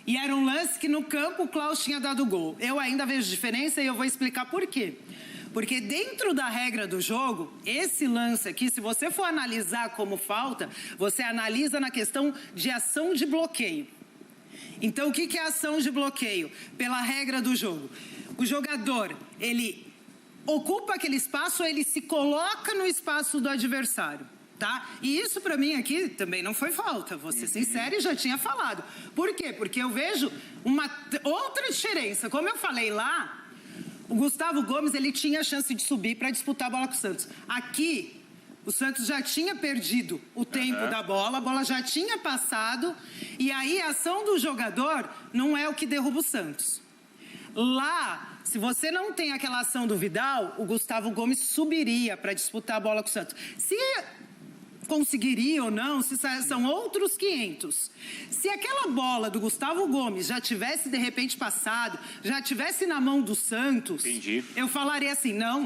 E era um lance que no campo o Klaus tinha dado gol. Eu ainda vejo diferença e eu vou explicar por quê. Porque dentro da regra do jogo, esse lance aqui, se você for analisar como falta, você analisa na questão de ação de bloqueio. Então o que é ação de bloqueio? Pela regra do jogo. O jogador, ele ocupa aquele espaço, ele se coloca no espaço do adversário. Tá? E isso pra mim aqui também não foi falta, vou ser sincero e já tinha falado. Por quê? Porque eu vejo uma outra diferença. Como eu falei lá, o Gustavo Gomes, ele tinha a chance de subir para disputar a bola com o Santos. Aqui, o Santos já tinha perdido o tempo da bola, a bola já tinha passado, e aí a ação do jogador não é o que derruba o Santos. Lá, se você não tem aquela ação do Vidal, o Gustavo Gomes subiria para disputar a bola com o Santos. Se conseguiria ou não, se são outros 500. Se aquela bola do Gustavo Gomes já tivesse de repente passado, já tivesse na mão do Santos, eu falaria assim, não,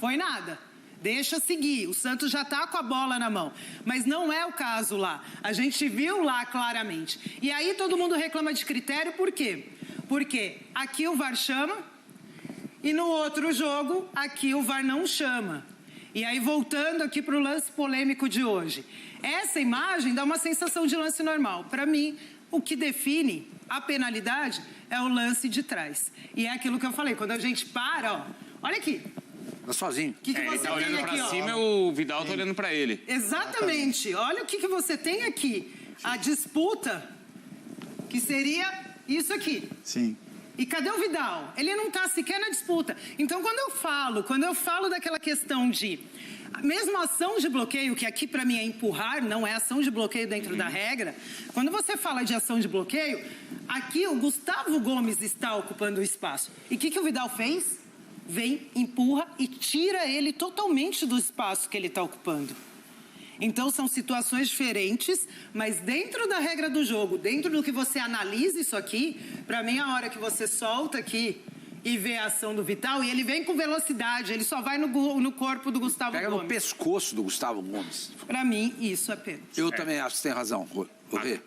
foi nada. Deixa seguir, o Santos já tá com a bola na mão. Mas não é o caso lá. A gente viu lá claramente. E aí todo mundo reclama de critério, por quê? Porque aqui o VAR chama e no outro jogo aqui o VAR não chama. E aí, voltando aqui para o lance polêmico de hoje. Essa imagem dá uma sensação de lance normal. Para mim, o que define a penalidade é o lance de trás. E é aquilo que eu falei, quando a gente para, olha aqui. Tá sozinho. O que você tá olhando tem aqui, pra cima, o Vidal tá olhando para ele. Exatamente. Olha o que você tem aqui. A disputa, que seria isso aqui. Sim. E cadê o Vidal? Ele não está sequer na disputa. Então, quando eu falo daquela questão de... Mesmo a ação de bloqueio, que aqui para mim é empurrar, não é ação de bloqueio dentro da regra. Quando você fala de ação de bloqueio, aqui o Gustavo Gomes está ocupando o espaço. E o que o Vidal fez? Vem, empurra e tira ele totalmente do espaço que ele está ocupando. Então, são situações diferentes, mas dentro da regra do jogo, dentro do que você analisa isso aqui, para mim, a hora que você solta aqui e vê a ação do Vital, e ele vem com velocidade, ele só vai no corpo do Gustavo Gomes. Pega no pescoço do Gustavo Gomes. Para mim, isso é pênalti. Eu também acho que você tem razão, Rê.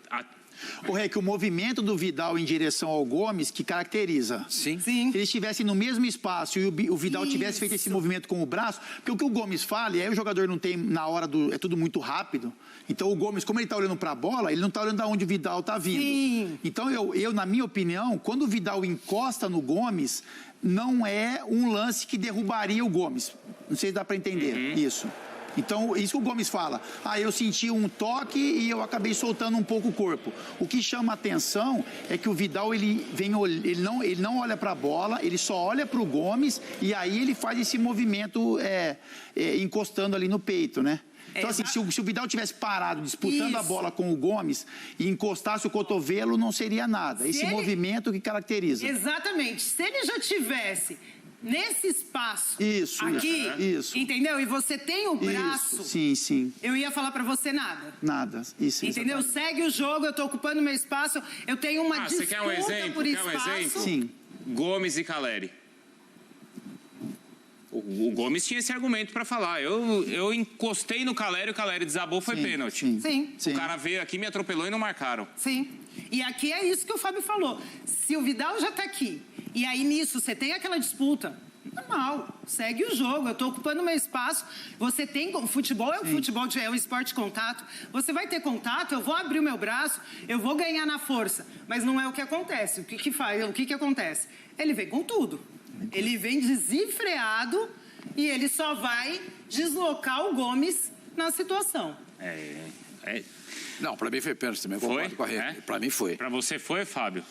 O Rei, que o movimento do Vidal em direção ao Gomes que caracteriza. Sim. Se eles estivessem no mesmo espaço e o Vidal tivesse feito esse movimento com o braço, porque o que o Gomes fala, e aí o jogador não tem na hora é tudo muito rápido. Então o Gomes, como ele está olhando para a bola, ele não está olhando de onde o Vidal está vindo. Sim. Então eu, na minha opinião, quando o Vidal encosta no Gomes, não é um lance que derrubaria o Gomes. Não sei se dá para entender isso. Então, isso que o Gomes fala. Eu senti um toque e eu acabei soltando um pouco o corpo. O que chama a atenção é que o Vidal, ele não olha para a bola, ele só olha para o Gomes e aí ele faz esse movimento encostando ali no peito, né? Então, assim, se o Vidal tivesse parado disputando a bola com o Gomes e encostasse o cotovelo, não seria nada. Esse movimento que caracteriza. Exatamente. Se ele já tivesse nesse espaço aqui, entendeu? E você tem o braço... Sim. Eu ia falar pra você nada. Nada, isso. Entendeu? Exatamente. Segue o jogo, eu tô ocupando meu espaço, eu tenho uma disputa você quer um exemplo? por espaço. Sim. Gomes e Caleri. O Gomes tinha esse argumento para falar. Eu encostei no Caleri, o Caleri desabou, foi pênalti. Sim. O cara veio aqui, me atropelou e não marcaram. Sim. E aqui é isso que o Fábio falou. Se o Vidal já tá aqui, e aí nisso você tem aquela disputa, normal, segue o jogo, eu tô ocupando meu espaço, você tem, o futebol é o esporte de contato, você vai ter contato, eu vou abrir o meu braço, eu vou ganhar na força, mas não é o que acontece. O que acontece? Ele vem com tudo. Ele vem desenfreado e ele só vai deslocar o Gomes na situação. Não, pra mim foi pênalti também, eu concordo com a Rê. Pra mim foi. Pra você foi, Fábio?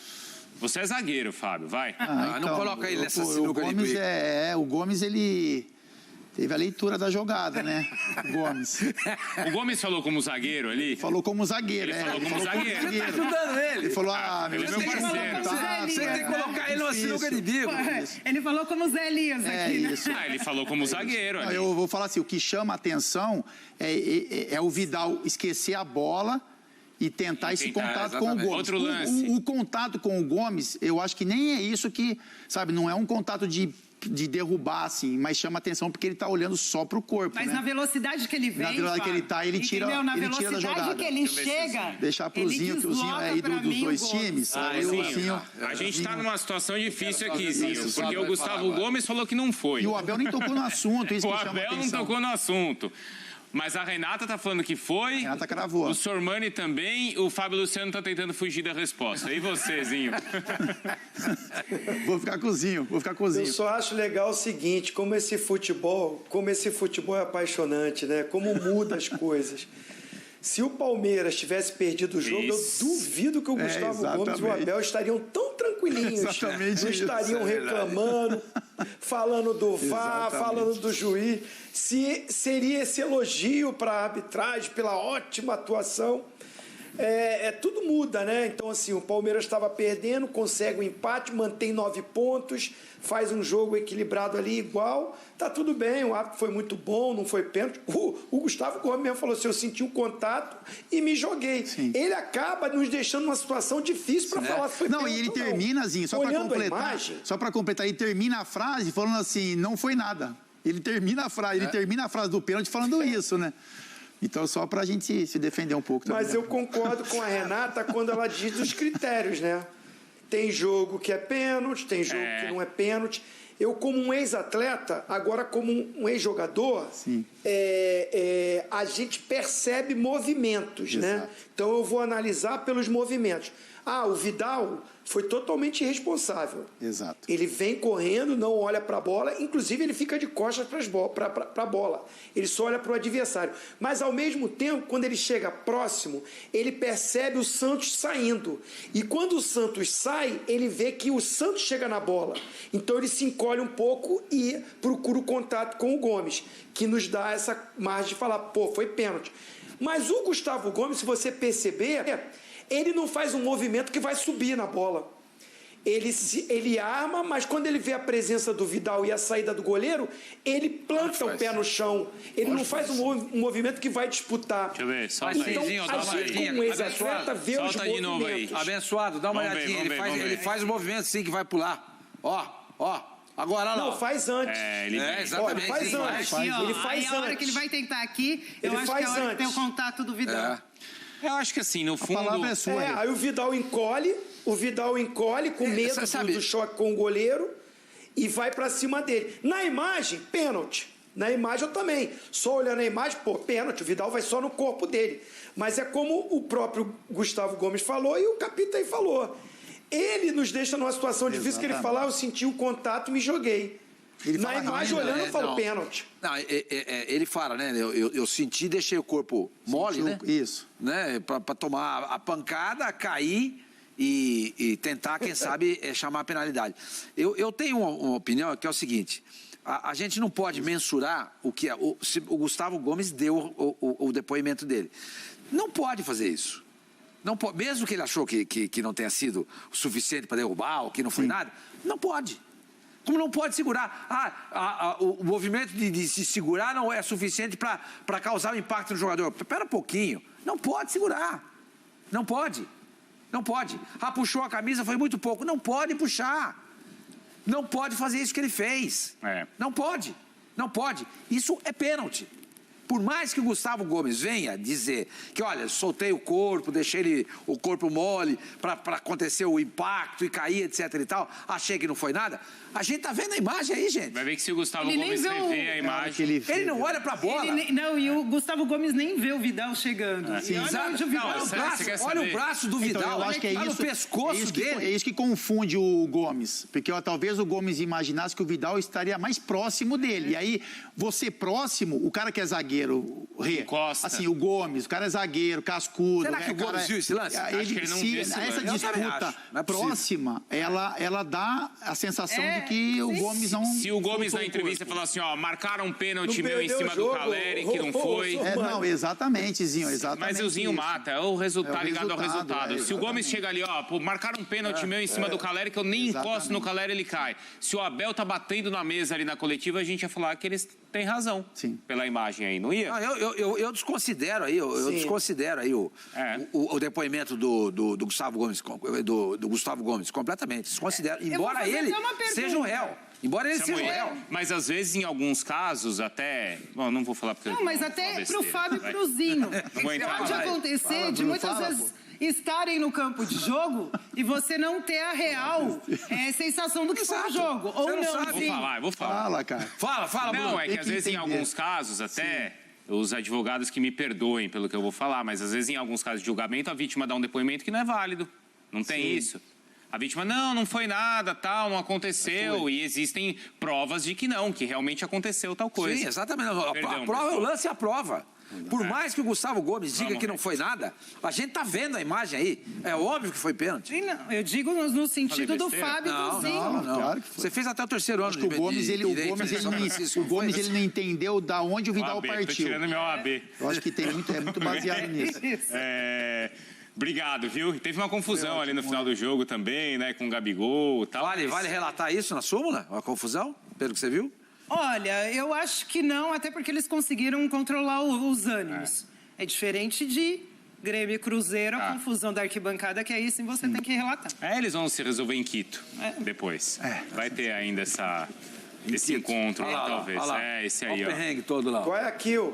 Você é zagueiro, Fábio, vai. Então, não coloca ele nessa sinuca de briga. O Gomes, ele teve a leitura da jogada, né? O Gomes. O Gomes falou como zagueiro ali? Falou como zagueiro, Ele falou como zagueiro. Você tá ajudando ele. Ele falou, ele é meu parceiro. Você tem que colocar ele numa sinuca de bico. Ele falou como Zé Elias aqui, né? Isso. Ele falou como zagueiro ali. Eu vou falar assim, o que chama a atenção é o Vidal esquecer a bola e tentar esse contato com o Gomes. Outro lance. O contato com o Gomes, eu acho que nem é isso que, sabe, não é um contato de derrubar, assim, mas chama atenção porque ele tá olhando só pro corpo, Mas na velocidade que ele vem, na velocidade que ele tá, ele tira da jogada. Na velocidade que ele chega, deixar pro Zinho, que o Zinho é ídolo dos dois times. A gente tá numa situação difícil aqui, Zinho, porque o Gustavo Gomes falou que não foi. E o Abel nem tocou no assunto, isso que chama atenção. O Abel não tocou no assunto. Mas a Renata tá falando que foi. A Renata cravou. O Sormani também. O Fábio Luciano tá tentando fugir da resposta. E você, Zinho? Vou ficar com o Zinho. Eu só acho legal o seguinte, como esse futebol é apaixonante, né? Como muda as coisas. Se o Palmeiras tivesse perdido o jogo, eu duvido que o Gustavo Gomes e o Abel estariam tão tranquilinhos. Exatamente. Não estariam reclamando, falando do VAR, falando do juiz. Seria esse elogio para a arbitragem pela ótima atuação. Tudo muda, né? Então, assim, o Palmeiras estava perdendo, consegue um empate, mantém 9 pontos, faz um jogo equilibrado ali, igual. Tá tudo bem, o árbitro foi muito bom, não foi pênalti. O Gustavo Gomes mesmo falou assim, eu senti um contato e me joguei. Sim. Ele acaba nos deixando numa situação difícil para falar se foi pênalti. Não, e ele termina, Zinho, só para completar, ele termina a frase falando assim, não foi nada. Ele termina a frase do pênalti falando isso, né? Então, só para a gente se defender um pouco também. Mas eu concordo com a Renata quando ela diz os critérios, né? Tem jogo que é pênalti, tem jogo que não é pênalti. Eu, como um ex-atleta, agora como um ex-jogador, a gente percebe movimentos, né? Então, eu vou analisar pelos movimentos. O Vidal foi totalmente irresponsável. Exato. Ele vem correndo, não olha para a bola, inclusive ele fica de costas para a bola. Ele só olha para o adversário. Mas, ao mesmo tempo, quando ele chega próximo, ele percebe o Santos saindo. E quando o Santos sai, ele vê que o Santos chega na bola. Então, ele se encolhe um pouco e procura o contato com o Gomes, que nos dá essa margem de falar, pô, foi pênalti. Mas o Gustavo Gomes, se você perceber, ele não faz um movimento que vai subir na bola. Ele arma, mas quando ele vê a presença do Vidal e a saída do goleiro, ele planta o pé no chão. Ele não faz um movimento que vai disputar. Deixa eu ver, solta então, aí. a gente, como ex-atleta, vê os Solta de novo aí. Abençoado, dá uma olhadinha. Ele faz o movimento sim que vai pular. Ó. Agora lá. Não, faz antes. Exatamente. Ele faz antes. Ele faz antes. A hora que ele vai tentar aqui, eu acho que é a hora que tem o contato do Vidal. Eu acho que assim, no fundo... A palavra é sua. Aí o Vidal encolhe com medo do choque com o goleiro e vai pra cima dele. Na imagem, pênalti. Na imagem eu também. Só olhando a imagem, pênalti. O Vidal vai só no corpo dele. Mas é como o próprio Gustavo Gomes falou e o Capita aí falou. Ele nos deixa numa situação difícil que ele fala, eu senti o contato e me joguei. Na imagem, olhando, eu falo pênalti. Não, ele fala, né? Eu senti, deixei o corpo mole, né? Isso. Né? Pra tomar a pancada, cair e tentar, quem sabe, chamar a penalidade. Eu tenho uma opinião que é o seguinte: a gente não pode mensurar o que o Gustavo Gomes deu o depoimento dele. Não pode fazer isso. Não pode, mesmo que ele achou que não tenha sido o suficiente para derrubar ou que não foi nada, não pode. Como não pode segurar? O movimento de se segurar não é suficiente para causar um impacto no jogador. Espera um pouquinho. Não pode segurar. Não pode. Não pode. Puxou a camisa, foi muito pouco. Não pode puxar. Não pode fazer isso que ele fez. Não pode. Não pode. Isso é pênalti. Por mais que o Gustavo Gomes venha dizer que, olha, soltei o corpo, deixei o corpo mole para acontecer o impacto e cair, etc e tal, achei que não foi nada, a gente tá vendo a imagem aí, gente. Vai ver que se o Gustavo Gomes rever a imagem... Ele não olha pra bola. E o Gustavo Gomes nem vê o Vidal chegando. Olha o braço do Vidal, então, eu acho que é isso, no pescoço dele. É isso que confunde o Gomes, porque talvez o Gomes imaginasse que o Vidal estaria mais próximo dele. E aí, você próximo, o cara que é zagueiro, Costa. assim, o Gomes, o cara é zagueiro, cascudo. Será que o Gomes viu esse lance? Acho que ele não viu esse lance. Essa disputa próxima, ela dá a sensação de que o Gomes não... Se o Gomes na entrevista falar assim, marcaram um pênalti meu em cima do Caleri, que não foi... Não, exatamente, Zinho, exatamente. Mas o Zinho mata, é o resultado ligado ao resultado. Se o Gomes chega ali, marcaram um pênalti meu em cima do Caleri, que eu nem encosto no Caleri, ele cai. Se o Abel tá batendo na mesa ali na coletiva, a gente ia falar que eles têm razão. Sim. Pela imagem aí, não ia? Eu desconsidero aí, desconsidero aí o depoimento do Gustavo Gomes, do Gustavo Gomes, completamente. Desconsidero, embora ele seja um réu. Embora ele seja um réu. Mas às vezes, em alguns casos, até... Bom, não vou falar porque... Não, mas até pro Fábio e pro Zinho. Pode acontecer de muitas vezes estarem no campo de jogo e você não ter a real sensação do que foi o jogo. Ou não, Vou falar. Fala, cara. Fala, Não, Bruno. é que às vezes, em alguns casos, até... Os advogados que me perdoem pelo que eu vou falar, mas às vezes, em alguns casos de julgamento, a vítima dá um depoimento que não é válido. Não tem isso. A vítima, não foi nada, tal, não aconteceu. E existem provas de que não, que realmente aconteceu tal coisa. Sim, exatamente. A prova é o lance e a prova. Por mais que o Gustavo Gomes diga que não foi nada, a gente tá vendo a imagem aí. É óbvio que foi pênalti. Sim, não. Eu digo no sentido do Fábio e do Zinho. Não. Claro que foi. Você fez até o terceiro ano. Acho que o Gomes, ele não entendeu da onde o Vidal partiu. Tô tirando meu AB. Eu acho que é muito baseado nisso. Obrigado, viu? Teve uma confusão ali no final do jogo também, né? Com o Gabigol e tal. Vale relatar isso na súmula? Uma confusão? Pelo que você viu? Olha, eu acho que não, até porque eles conseguiram controlar os ânimos. É diferente de Grêmio e Cruzeiro, a confusão da arquibancada, que aí sim você tem que relatar. Eles vão se resolver em Quito depois. Vai ter ainda esse encontro, talvez. Esse aí, ó. O perrengue todo lá. Guayaquil,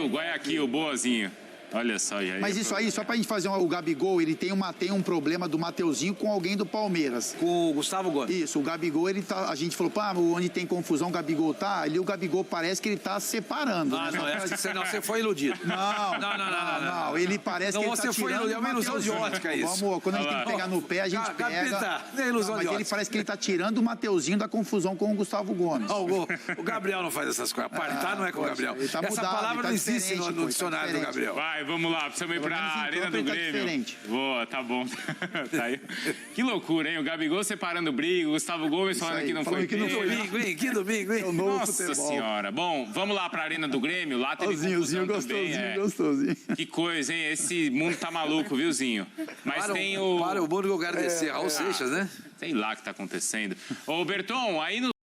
Guayaquil, boazinho. Olha só, Jair. Mas isso aí, só pra gente fazer o Gabigol, ele tem um problema do Mateuzinho com alguém do Palmeiras. Com o Gustavo Gomes. Isso, o Gabigol, ele tá, a gente falou, pá, onde tem confusão, o Gabigol tá, ali o Gabigol parece que ele tá separando. Ah, não, você foi iludido. Não, ele parece que ele tá tirando. É uma ilusão de ótica isso. Vamos, quando a gente tem que pegar no pé, a gente pega. É ilusão mas de ele ótica. parece que ele tá tirando o Mateuzinho da confusão com o Gustavo Gomes. O Gabriel não faz essas coisas. Apartar não é com o Gabriel. Ele tá Essa mudado, palavra ele tá não existe diferente, no dicionário do Gabriel. Vai, vamos lá, precisamos ir pra Arena do Grêmio. Boa, tá bom. Tá aí. Que loucura, hein? O Gabigol separando o brigo, o Gustavo Gomes falando que não foi Que domingo, hein? Nossa senhora. Bom, vamos lá pra Arena do Grêmio. Lá teve confusão também. Gostosinho. Que coisa, hein? Esse mundo tá maluco, viu, Zinho? Mas tem o... Para o mundo que eu quero descer. Raul Seixas, né? Sei lá o que tá acontecendo. Ô, Berton, aí no